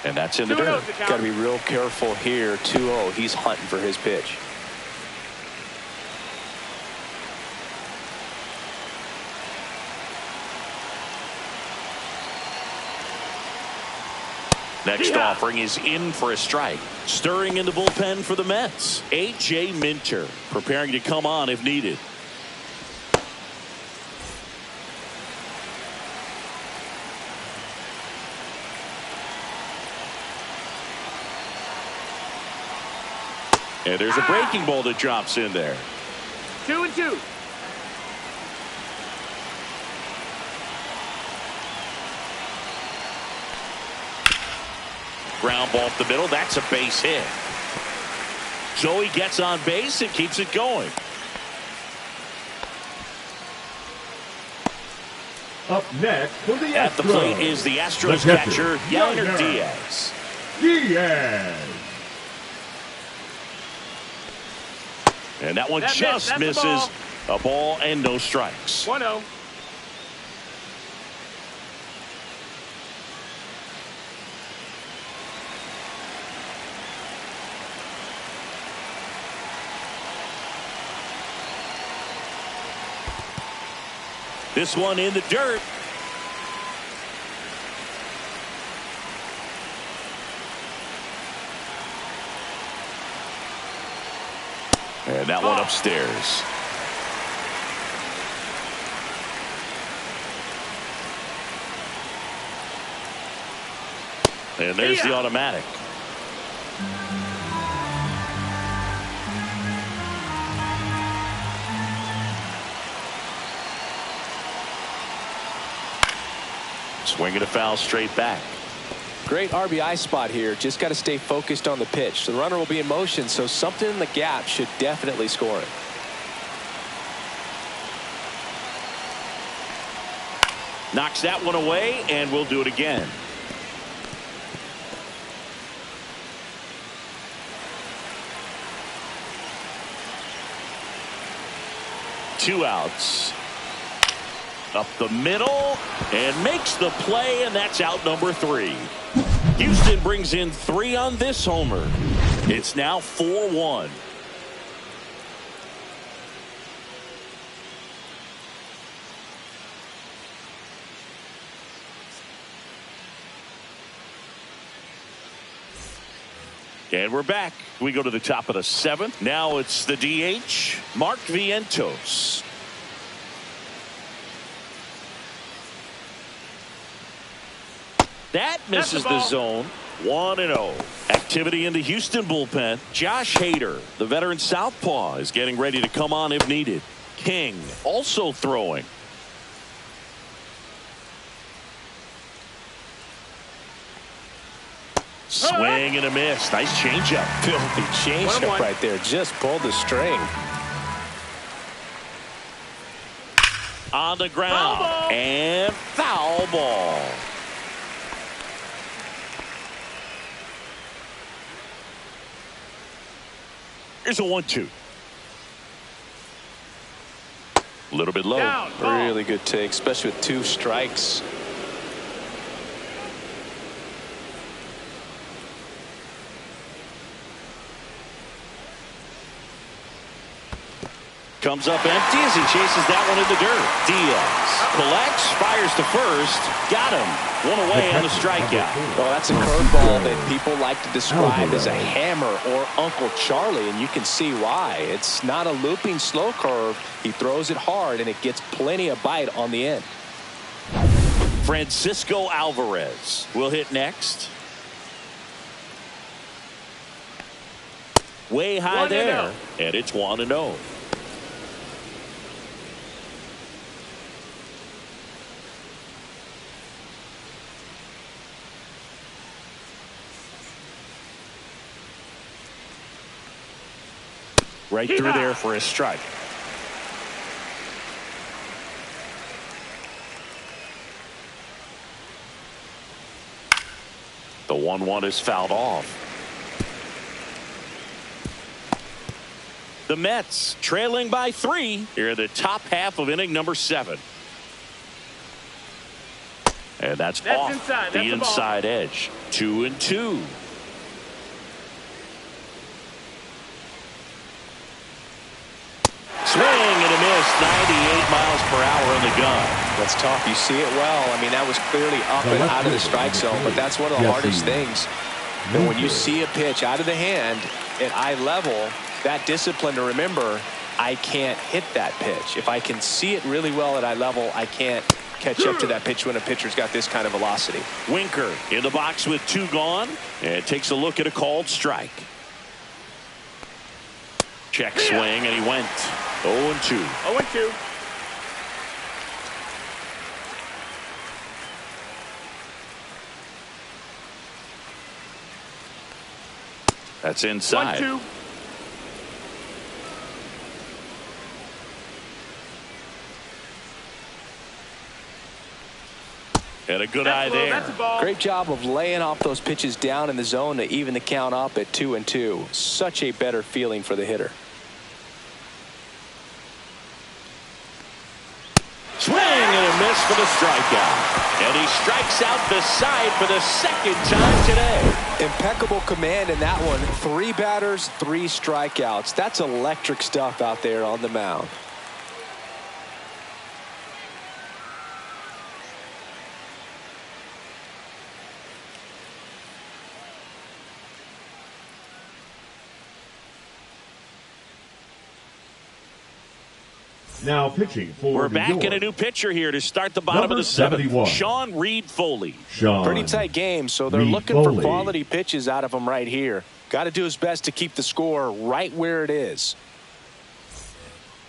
And that's in the dirt. Got to be real careful here. 2-0. He's hunting for his pitch. Next offering is in for a strike. Stirring in the bullpen for the Mets. A.J. Minter preparing to come on if needed. And there's a breaking ball that drops in there. 2-2. Ground ball up the middle. That's a base hit. So he gets on base and keeps it going. Up next for the Astros. At the plate is the Astros catcher, Yainer Diaz. And that one just misses. A ball and no strikes. 1-0. This one in the dirt. And that one upstairs. And there's the automatic. Swing and a foul straight back. Great RBI spot here. Just got to stay focused on the pitch. The runner will be in motion, so something in the gap should definitely score it. Knocks that one away, and we'll do it again. Two outs. Up the middle and makes the play, and that's out number 3. Houston brings in 3 on this homer. It's now 4-1. And we're back. We go to the top of the 7th. Now it's the DH, Mark Vientos. That misses the zone. 1-0. Activity in the Houston bullpen. Josh Hader, the veteran southpaw, is getting ready to come on if needed. King also throwing. Swing and a miss. Nice changeup. Filthy changeup right there. Just pulled the string. On the ground. And foul ball. Here's a 1-2. A little bit low. Down, really good take, especially with 2 strikes. Comes up empty as he chases that one in the dirt. Diaz collects, fires to first. Got him. One away on the strikeout. Well, that's a curveball that people like to describe as a hammer or Uncle Charlie, and you can see why. It's not a looping slow curve. He throws it hard, and it gets plenty of bite on the end. Francisco Alvarez will hit next. Way high there, and it's 1-0. Right through there for a strike. The 1-1 is fouled off. The Mets trailing by 3 here in the top half of inning number 7. And that's off inside. the inside edge. 2-2. Swing and a miss. 98 miles per hour in the gun. That's tough. You see it well. I mean, that was clearly up and out of the strike zone, but that's one of the hardest things. And when you see a pitch out of the hand at eye level, that discipline to remember, I can't hit that pitch. If I can see it really well at eye level, I can't catch up to that pitch when a pitcher's got this kind of velocity. Winker in the box with 2 gone and takes a look at a called strike. Check swing, and he went 0-2. 0-2. That's inside. 1-2. And a good eye there. That's a ball. Great job of laying off those pitches down in the zone to even the count up at 2-2. Such a better feeling for the hitter. Swing and a miss for the strikeout. And he strikes out the side for the second time today. Impeccable command in that one. 3 batters, 3 strikeouts. That's electric stuff out there on the mound. Now pitching for We're New back York. in a new pitcher here to start the bottom of the 7th. 71. Sean Reed Foley. Pretty tight game, so they're looking for quality pitches out of him right here. Got to do his best to keep the score right where it is.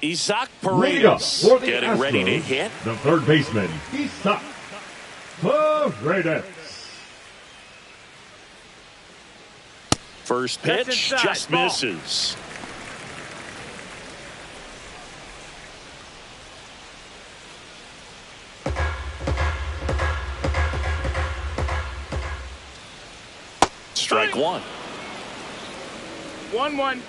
Isaac Lead up Paredes for the getting Astros, ready to hit. the third baseman, Isaac Paredes. First That's pitch inside. just Ball. misses. Strike one. 1-1.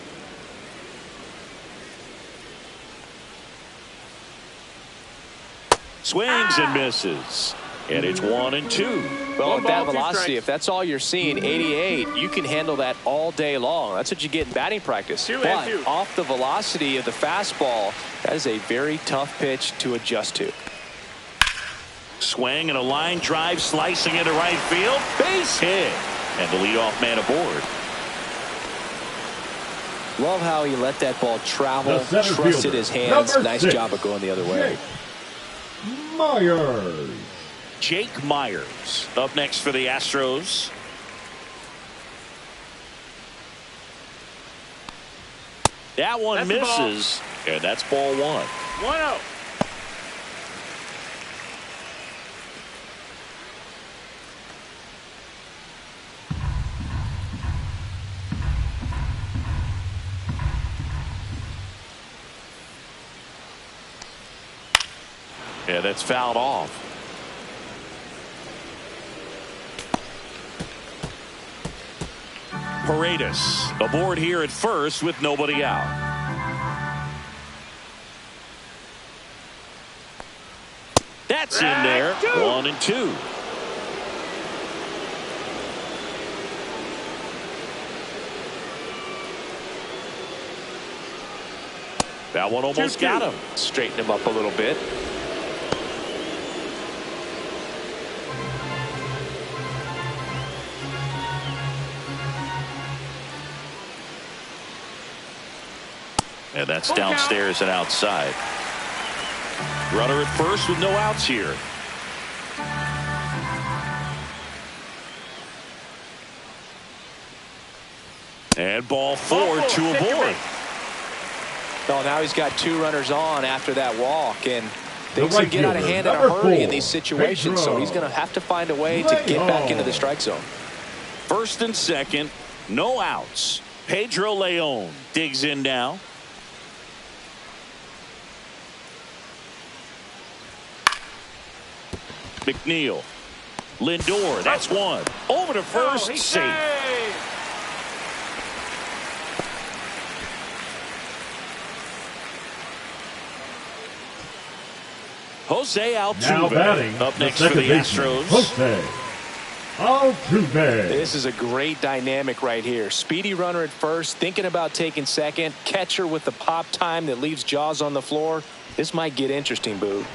Swings and misses. And it's 1-2. Well, One at that ball, 2 velocity, strikes. if that's all you're seeing, 88, you can handle that all day long. That's what you get in batting practice. 2-2. But off the velocity of the fastball, that is a very tough pitch to adjust to. Swing and a line drive slicing into right field. Base hit. And the leadoff man aboard. Love how he let that ball travel, The center trusted fielder, his hands. number Nice 6, job of going the other way. Jake Myers. Jake Myers up next for the Astros. That one That's the ball. misses. And that's ball 1. 1-0. Yeah, that's fouled off. Paredes aboard here at first with nobody out. That's in there. 1-2. That one almost 2-2. got him. Straighten him up a little bit. And that's downstairs and outside. Runner at first with no outs here. And ball 4 to aboard. Well, now he's got 2 runners on after that walk, and things right can get out of fielder, hand in a number hurry in 4, these situations, so he's going to have to find a way to get back into the strike zone. First and second, no outs. Pedro Leon digs in now. McNeil. Lindor, that's one. Over to first, he's safe. safe. Jose Now Altuve batting, up the next for second the baseman, Astros. Jose Altuve. This is a great dynamic right here. Speedy runner at first, thinking about taking second. Catcher with the pop time that leaves Jaws on the floor. This might get interesting, Boo.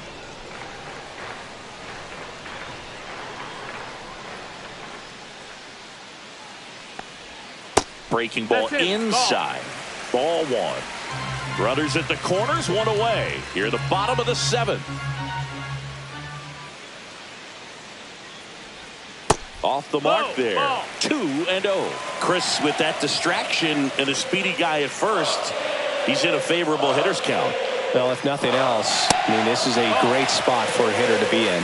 Breaking ball That's it. inside. Ball 1. Runners at the corners, 1 away. Here the bottom of the 7th. Off the mark there. Ball. 2-0. Chris with that distraction and a speedy guy at first. He's in a favorable hitter's count. Well, if nothing else, I mean, this is a great spot for a hitter to be in.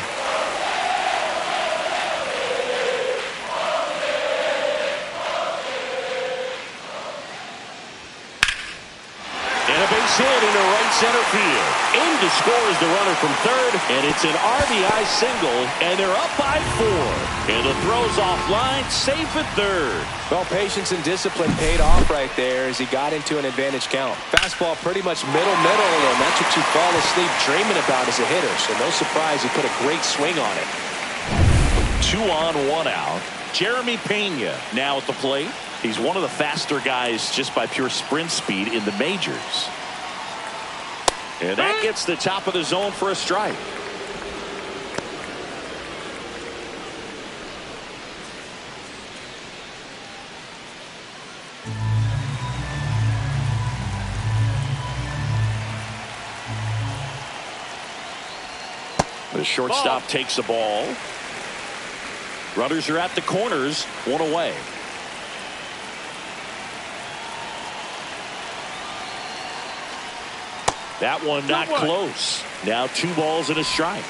to right center field. In to score is the runner from third, and it's an RBI single, and they're up by 4. And the throw's offline, safe at third. Well, patience and discipline paid off right there as he got into an advantage count. Fastball pretty much middle, and that's what you fall asleep dreaming about as a hitter. So no surprise he put a great swing on it. 2 on, 1 out. Jeremy Pena now at the plate. He's one of the faster guys just by pure sprint speed in the majors. And that gets the top of the zone for a strike. The shortstop takes the ball. Runners are at the corners, 1 away. That one not close. Now 2 balls and a strike.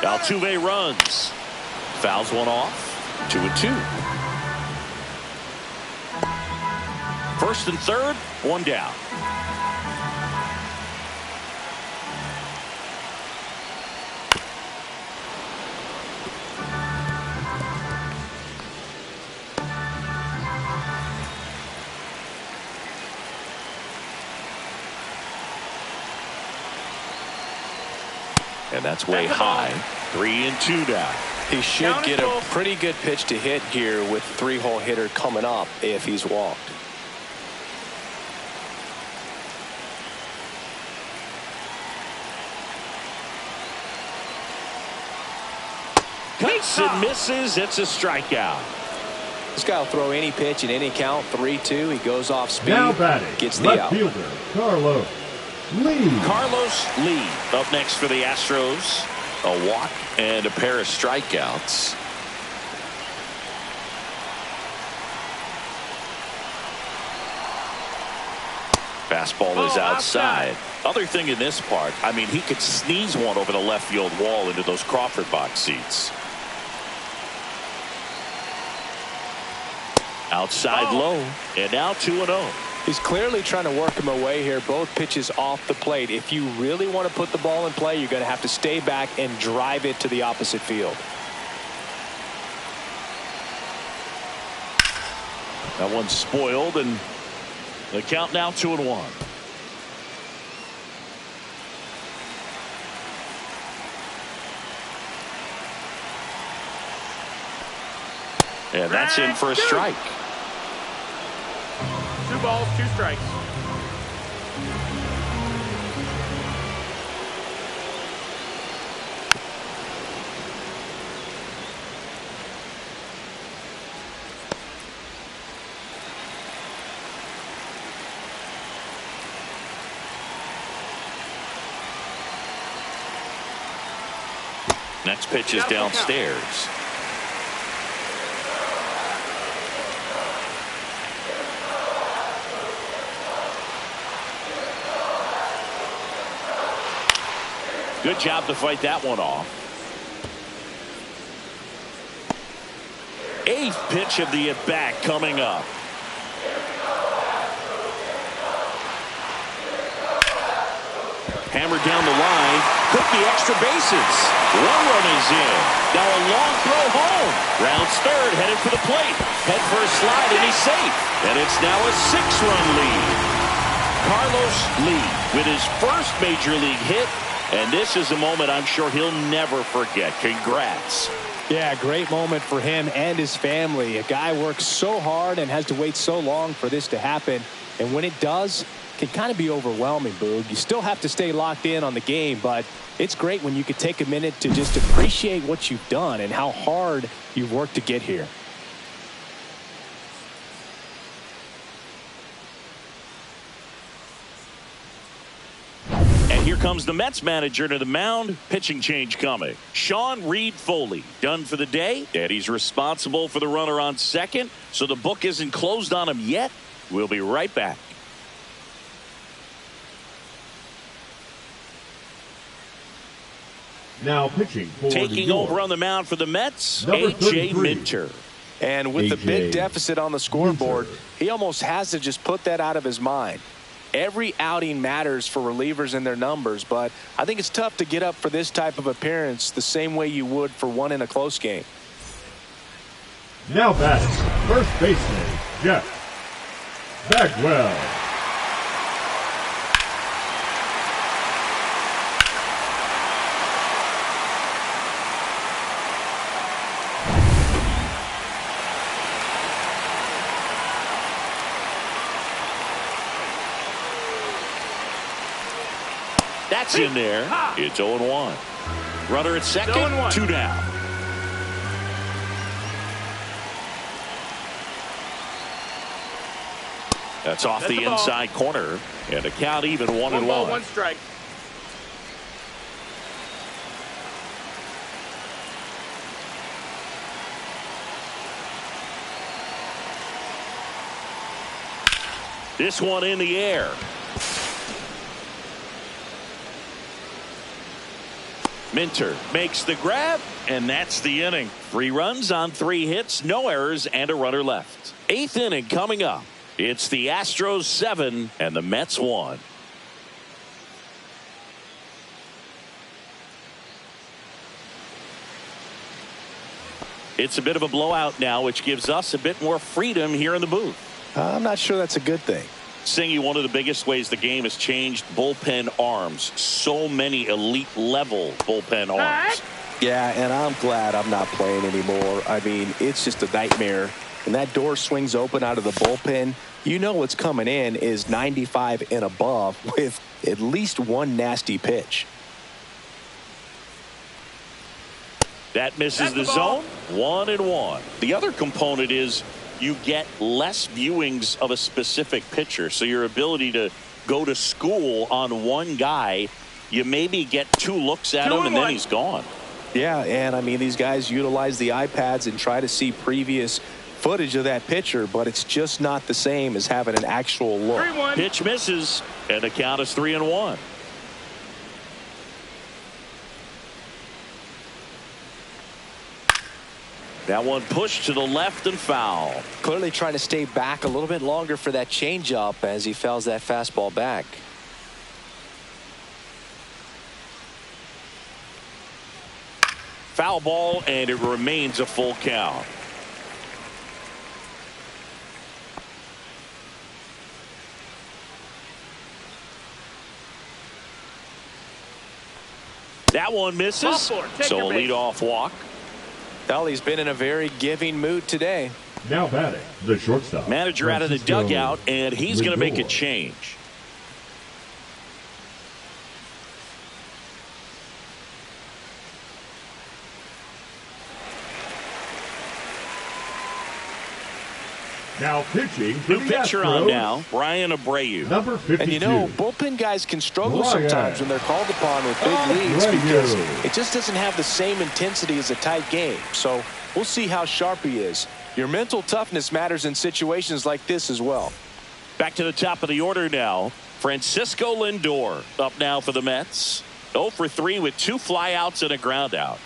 Altuve runs. Fouls one off. 2-2. First and third, 1 down. And that's way high. 3-2 now. He should get a pretty good pitch to hit here with 3-hole hitter coming up if he's walked. Cuts and misses. It's a strikeout. This guy will throw any pitch in any count. 3-2. He goes off speed. Now batting, gets the left out. fielder Carlos Lee. Carlos Lee up next for the Astros. A walk and a pair of strikeouts. Fastball is outside. Other thing in this part, I mean, he could sneeze one over the left field wall into those Crawford box seats. Outside low, and now 2-0. He's clearly trying to work him away here. Both pitches off the plate. If you really want to put the ball in play, you're going to have to stay back and drive it to the opposite field. That one's spoiled, and the count now 2-1. And that's in for a strike. 2 balls, 2 strikes. Next pitch is downstairs. Good job to fight that one off. 8th pitch of the at-bat coming up. Hammered down the line. Took the extra bases. 1 run is in. Now a long throw home. Rounds third, headed for the plate. Head for a slide, and he's safe. And it's now a 6-run lead. Carlos Lee with his first major league hit. And this is a moment I'm sure he'll never forget. Congrats. Yeah, great moment for him and his family. A guy works so hard and has to wait so long for this to happen. And when it does, it can kind of be overwhelming, Boog. You still have to stay locked in on the game, but it's great when you could take a minute to just appreciate what you've done and how hard you've worked to get here. Here comes the Mets manager to the mound. Pitching change coming. Sean Reed Foley done for the day, and he's responsible for the runner on second, so the book isn't closed on him yet. We'll be right back. Now pitching for Taking New York, over on the mound for the Mets, number A.J. 33. Minter. And with the big A.J. deficit on the scoreboard, Minter. he almost has to just put that out of his mind. Every outing matters for relievers and their numbers, but I think it's tough to get up for this type of appearance the same way you would for one in a close game. Now batting, first baseman, Jeff Bagwell. That's in there. It's 0-1. Runner at second, 0-1. 2 down. That's off That's the the ball. inside corner. And a count even 1-1. 1 ball, 1 strike. This one in the air. Minter makes the grab, and that's the inning. 3 runs on 3 hits, no errors, and a runner left. 8th inning coming up. It's the Astros 7 and the Mets 1. It's a bit of a blowout now, which gives us a bit more freedom here in the booth. I'm not sure that's a good thing. Singy, one of the biggest ways the game has changed, bullpen arms. So many elite level bullpen arms. Yeah, and I'm glad I'm not playing anymore. I mean, it's just a nightmare. When that door swings open out of the bullpen, you know what's coming in is 95 and above with at least one nasty pitch. That misses the That's the ball. zone. 1-1. The other component is you get less viewings of a specific pitcher. So your ability to go to school on one guy, you maybe get 2 looks at him and then 2-1. he's gone. Yeah, and I mean, these guys utilize the iPads and try to see previous footage of that pitcher, but it's just not the same as having an actual look. 3-1. Pitch misses, and the count is 3-1. That one pushed to the left and foul. Clearly trying to stay back a little bit longer for that changeup as he fouls that fastball back. Foul ball, and it remains a full count. That one misses. Ball four. Take So your a base. leadoff walk. Well, he's been in a very giving mood today. Now batting, the shortstop. Manager out of the Francisco dugout, and he's going to make a Lindor. change. Now pitching for New the pitcher Astros, on now, Brian Abreu. number 52. And you know, bullpen guys can struggle Brian. sometimes when they're called upon with big leads Abreu. because it just doesn't have the same intensity as a tight game. So we'll see how sharp he is. Your mental toughness matters in situations like this as well. Back to the top of the order now. Francisco Lindor up now for the Mets. 0 for 3 with 2 flyouts and a ground out.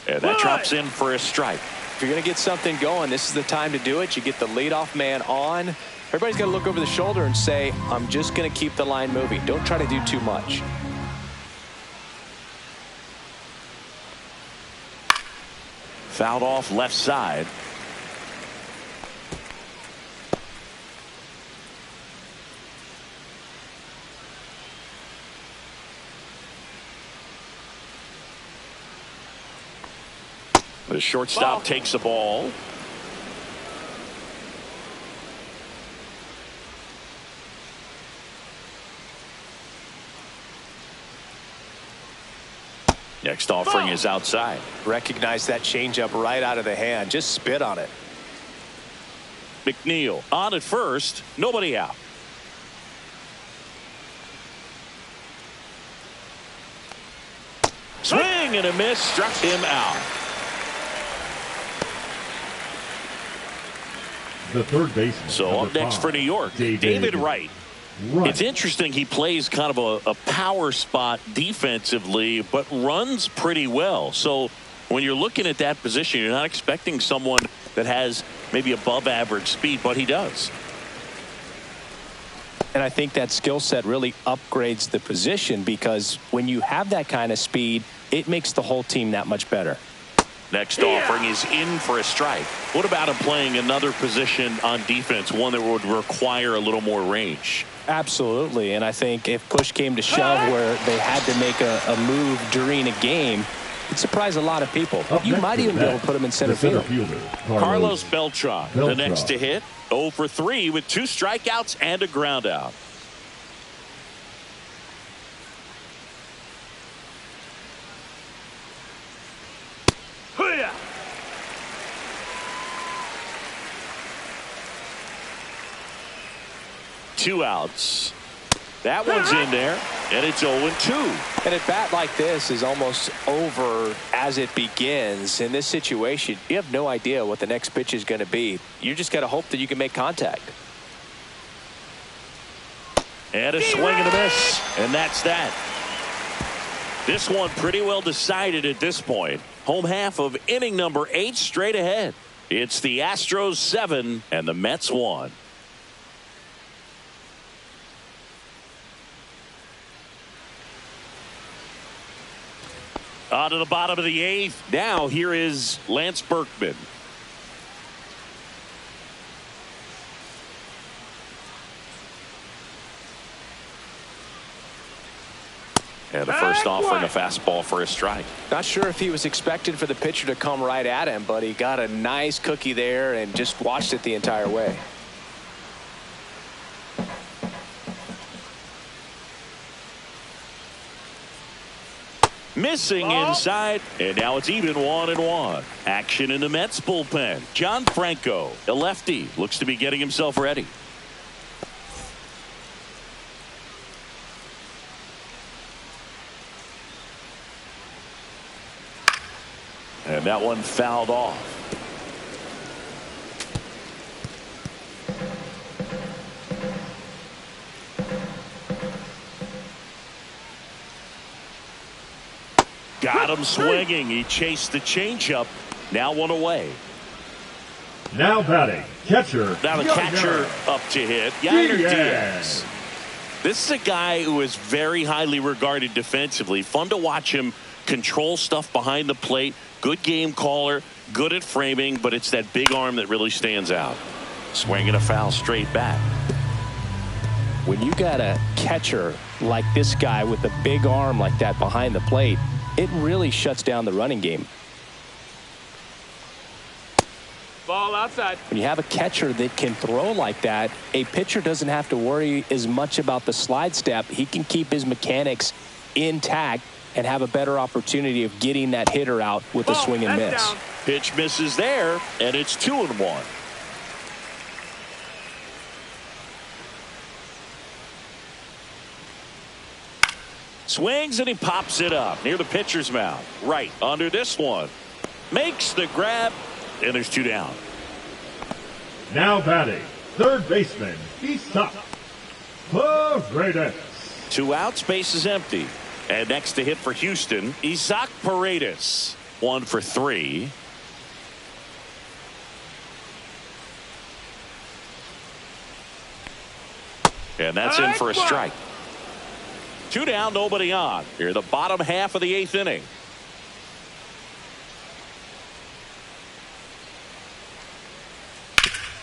And that drops in for a strike. If you're going to get something going, this is the time to do it. You get the leadoff man on. Everybody's got to look over the shoulder and say, I'm just going to keep the line moving. Don't try to do too much. Fouled off left side. The shortstop Ball. takes the ball. Next offering is outside. Recognize that changeup right out of the hand. Just spit on it. McNeil on at first. Nobody out. Swing and a miss. Struck him out. The third baseman. So number up next 5, for New York, David David Wright. Right. It's interesting. He plays kind of a power spot defensively, but runs pretty well. So when you're looking at that position, you're not expecting someone that has maybe above average speed, but he does. And I think that skill set really upgrades the position, because when you have that kind of speed, it makes the whole team that much better. Next offering is in for a strike. What about him playing another position on defense, one that would require a little more range? Absolutely. And I think if push came to shove where they had to make a move during a game, it'd surprise a lot of people. You might even be able to put him in center field. Carlos Beltran, the next to hit. 0 for 3 with 2 strikeouts and a ground out. Two outs. That one's in there, and it's 0-2. And a bat like this is almost over as it begins. In this situation, you have no idea what the next pitch is going to be. You just got to hope that you can make contact. And a swing and a miss, and that's that. This one pretty well decided at this point. Home half of inning number 8 straight ahead. It's the Astros 7 and the Mets 1. On to the bottom of the 8th. Now here is Lance Berkman. And the first offering, a fastball for a strike. Not sure if he was expected for the pitcher to come right at him, but he got a nice cookie there and just watched it the entire way. Missing inside, and now it's even 1-1. Action in the Mets bullpen. John Franco, a lefty, looks to be getting himself ready. And that one fouled off. Got him swinging. He chased the changeup. Now one away. Now batting, catcher. Now the catcher up to hit. Yainer Diaz. This is a guy who is very highly regarded defensively. Fun to watch him control stuff behind the plate. Good game caller. Good at framing, but it's that big arm that really stands out. Swinging a foul straight back. When you got a catcher like this guy with a big arm like that behind the plate, it really shuts down the running game. Ball outside. When you have a catcher that can throw like that, a pitcher doesn't have to worry as much about the slide step. He can keep his mechanics intact and have a better opportunity of getting that hitter out with a swing and miss. Down. Pitch misses there, and it's 2-1. Swings and he pops it up near the pitcher's mound. Right under this one. Makes the grab, and there's 2 down. Now batting, third baseman, Isaac Paredes. 2 outs, base is empty. And next to hit for Houston, Isaac Paredes. 1 for 3. And that's in for a strike. 2 down, nobody on. Here, the bottom half of the 8th inning.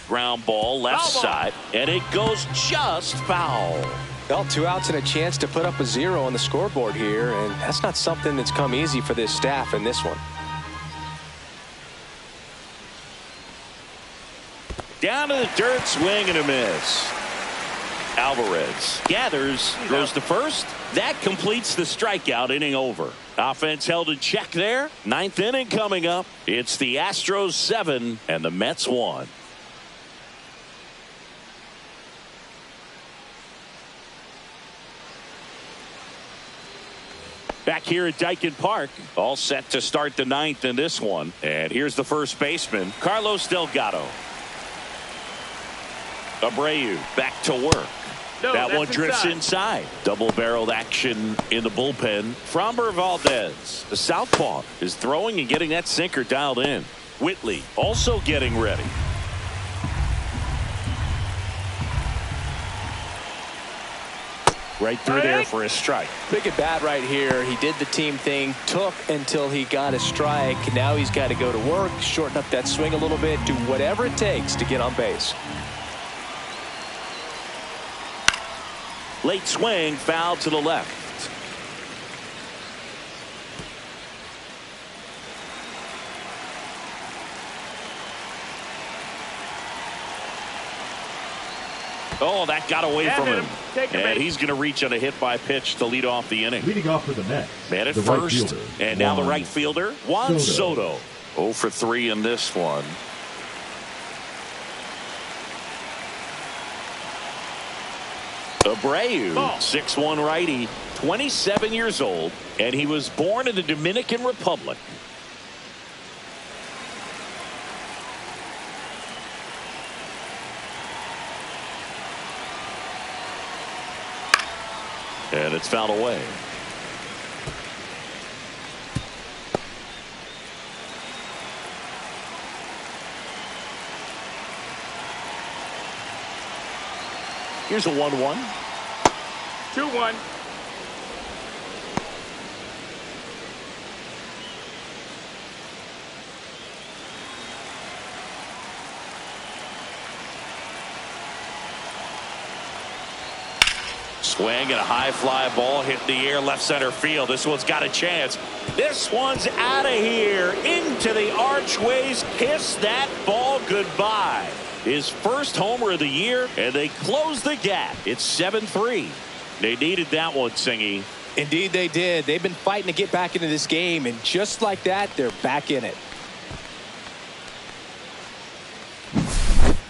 Ground ball left side, and it goes just foul. Well, 2 outs and a chance to put up a 0 on the scoreboard here, and that's not something that's come easy for this staff in this one. Down to the dirt, swing and a miss. Alvarez gathers, throws to first. That completes the strikeout. Inning over. Offense held in check there. 9th inning coming up. It's the Astros 7 and the Mets 1. Back here at Dyken Park, all set to start the 9th in this one. And here's the first baseman, Carlos Delgado. Abreu back to work. No, that one drifts inside. Double-barreled action in the bullpen. Framber Valdez, the southpaw, is throwing and getting that sinker dialed in. Whitley also getting ready. Right through there for a strike. Big at bat right here. He did the team thing, took until he got a strike. Now he's got to go to work, shorten up that swing a little bit, do whatever it takes to get on base. Late swing, foul to the left. Oh, that got away from him. And he's going to reach on a hit by pitch to lead off the inning. Leading off for the Mets, Man at the first, right fielder, and now the right fielder, Juan Soto. 0 for 3 in this one. Abreu, 6'1" righty, 27 years old, and he was born in the Dominican Republic. And it's fouled away. Here's a 1-1. 2-1. Swing and a high fly ball hit in the air left center field. This one's got a chance. This one's out of here into the archways. Kiss that ball goodbye. His first homer of the year, and they close the gap. It's 7-3. They needed that one, Singy. Indeed they did. They've been fighting to get back into this game, and just like that, they're back in it.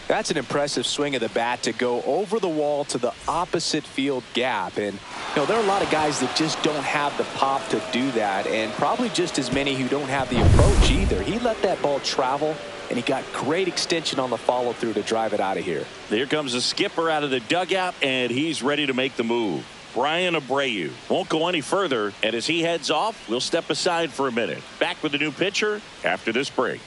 That's an impressive swing of the bat to go over the wall to the opposite field gap. And, you know, there are a lot of guys that just don't have the pop to do that, and probably just as many who don't have the approach either. He let that ball travel, and he got great extension on the follow-through to drive it out of here. Here comes the skipper out of the dugout, and he's ready to make the move. Brian Abreu won't go any further, and as he heads off, we'll step aside for a minute. Back with the new pitcher after this break.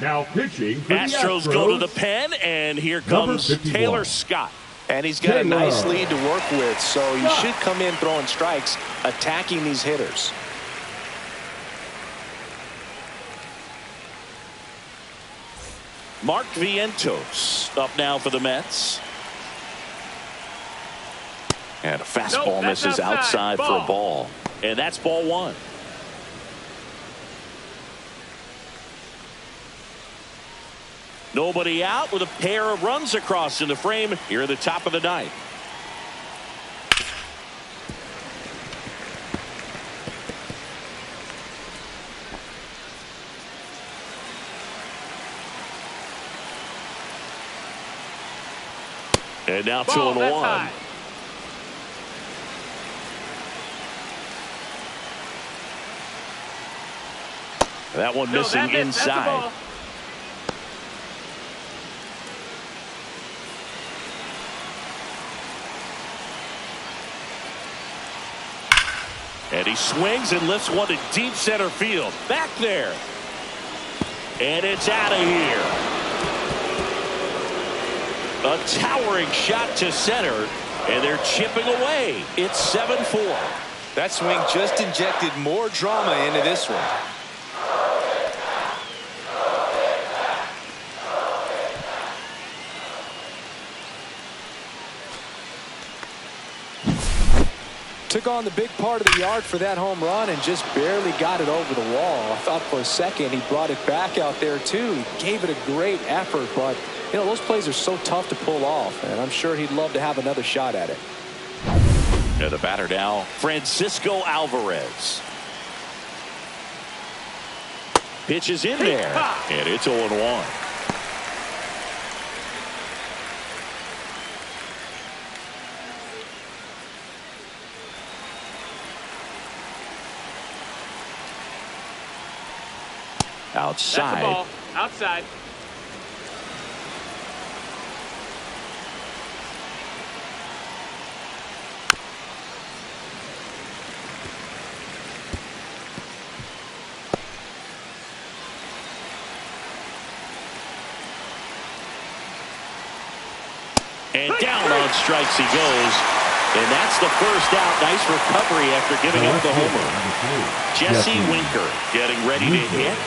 Now pitching for Astros the Astros go to the pen, and here comes Taylor Scott. And he's got a nice lead to work with, so he should come in throwing strikes, attacking these hitters. Mark Vientos up now for the Mets. And a fastball misses outside for a ball. And that's ball one. Nobody out with a pair of runs across in the frame here at the top of the ninth. And now 2-1. That one missing inside. And he swings and lifts one to deep center field. Back there. And it's out of here. A towering shot to center. And they're chipping away. It's 7-4. That swing just injected more drama into this one. Took on the big part of the yard for that home run and just barely got it over the wall. I thought for a second he brought it back out there too. He gave it a great effort, but you know those plays are so tough to pull off, and I'm sure he'd love to have another shot at it. And the batter now, Francisco Alvarez. Pitch is in there, and it's 0-1. Outside. That's the ball. Outside. And down on strikes he goes. And that's the first out. Nice recovery after giving up the homer. Jesse Winker getting ready to hit.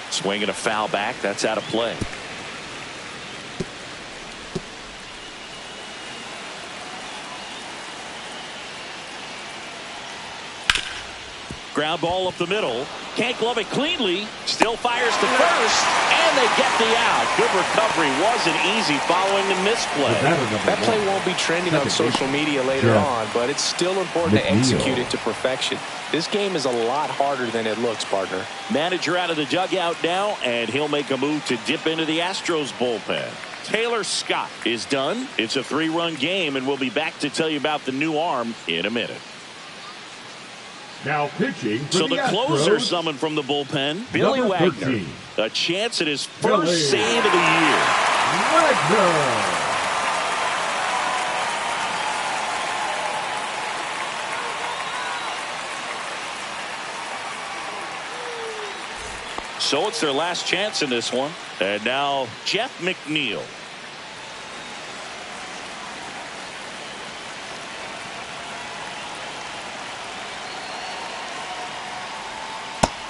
Swinging a foul back. That's out of play. Ground ball up the middle. Can't glove it cleanly. Still fires to first. And they get the out. Good recovery. Wasn't easy following the misplay. That play won't be trending on social media later on, but it's still important to execute it to perfection. This game is a lot harder than it looks, partner. Manager out of the dugout now, and he'll make a move to dip into the Astros bullpen. Taylor Scott is done. It's a 3-run game, and we'll be back to tell you about the new arm in a minute. Now pitching for so the closer Astros, summoned from the bullpen, Billy Wagner. 13. A chance at his first save of the year. Wagner. So it's their last chance in this one. And now Jeff McNeil.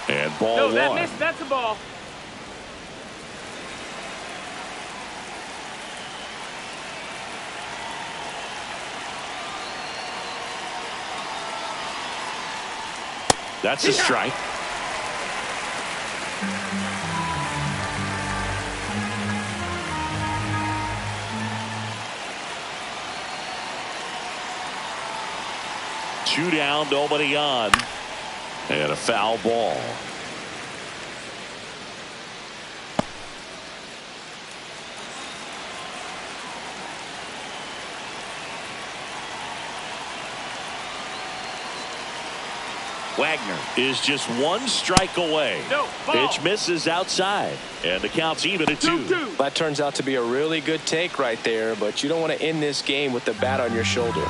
And ball no, one. that missed. That's a ball. That's a strike. Two down, nobody on. And a foul ball. Wagner is just one strike away. No, pitch misses outside. And the count's even at 2. That turns out to be a really good take right there, but you don't want to end this game with the bat on your shoulder.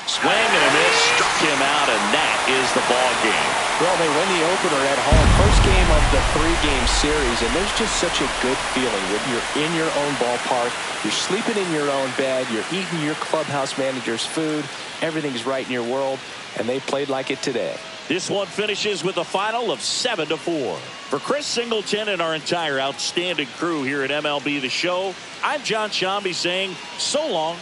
Swing and a miss, struck him out, and that is the ball game. Well, they win the opener at home, first game of the 3-game series, and there's just such a good feeling when you're in your own ballpark, you're sleeping in your own bed, you're eating your clubhouse manager's food, everything's right in your world, and they played like it today. This one finishes with a final of 7-4. For Chris Singleton and our entire outstanding crew here at MLB The Show, I'm John Shambi saying so long.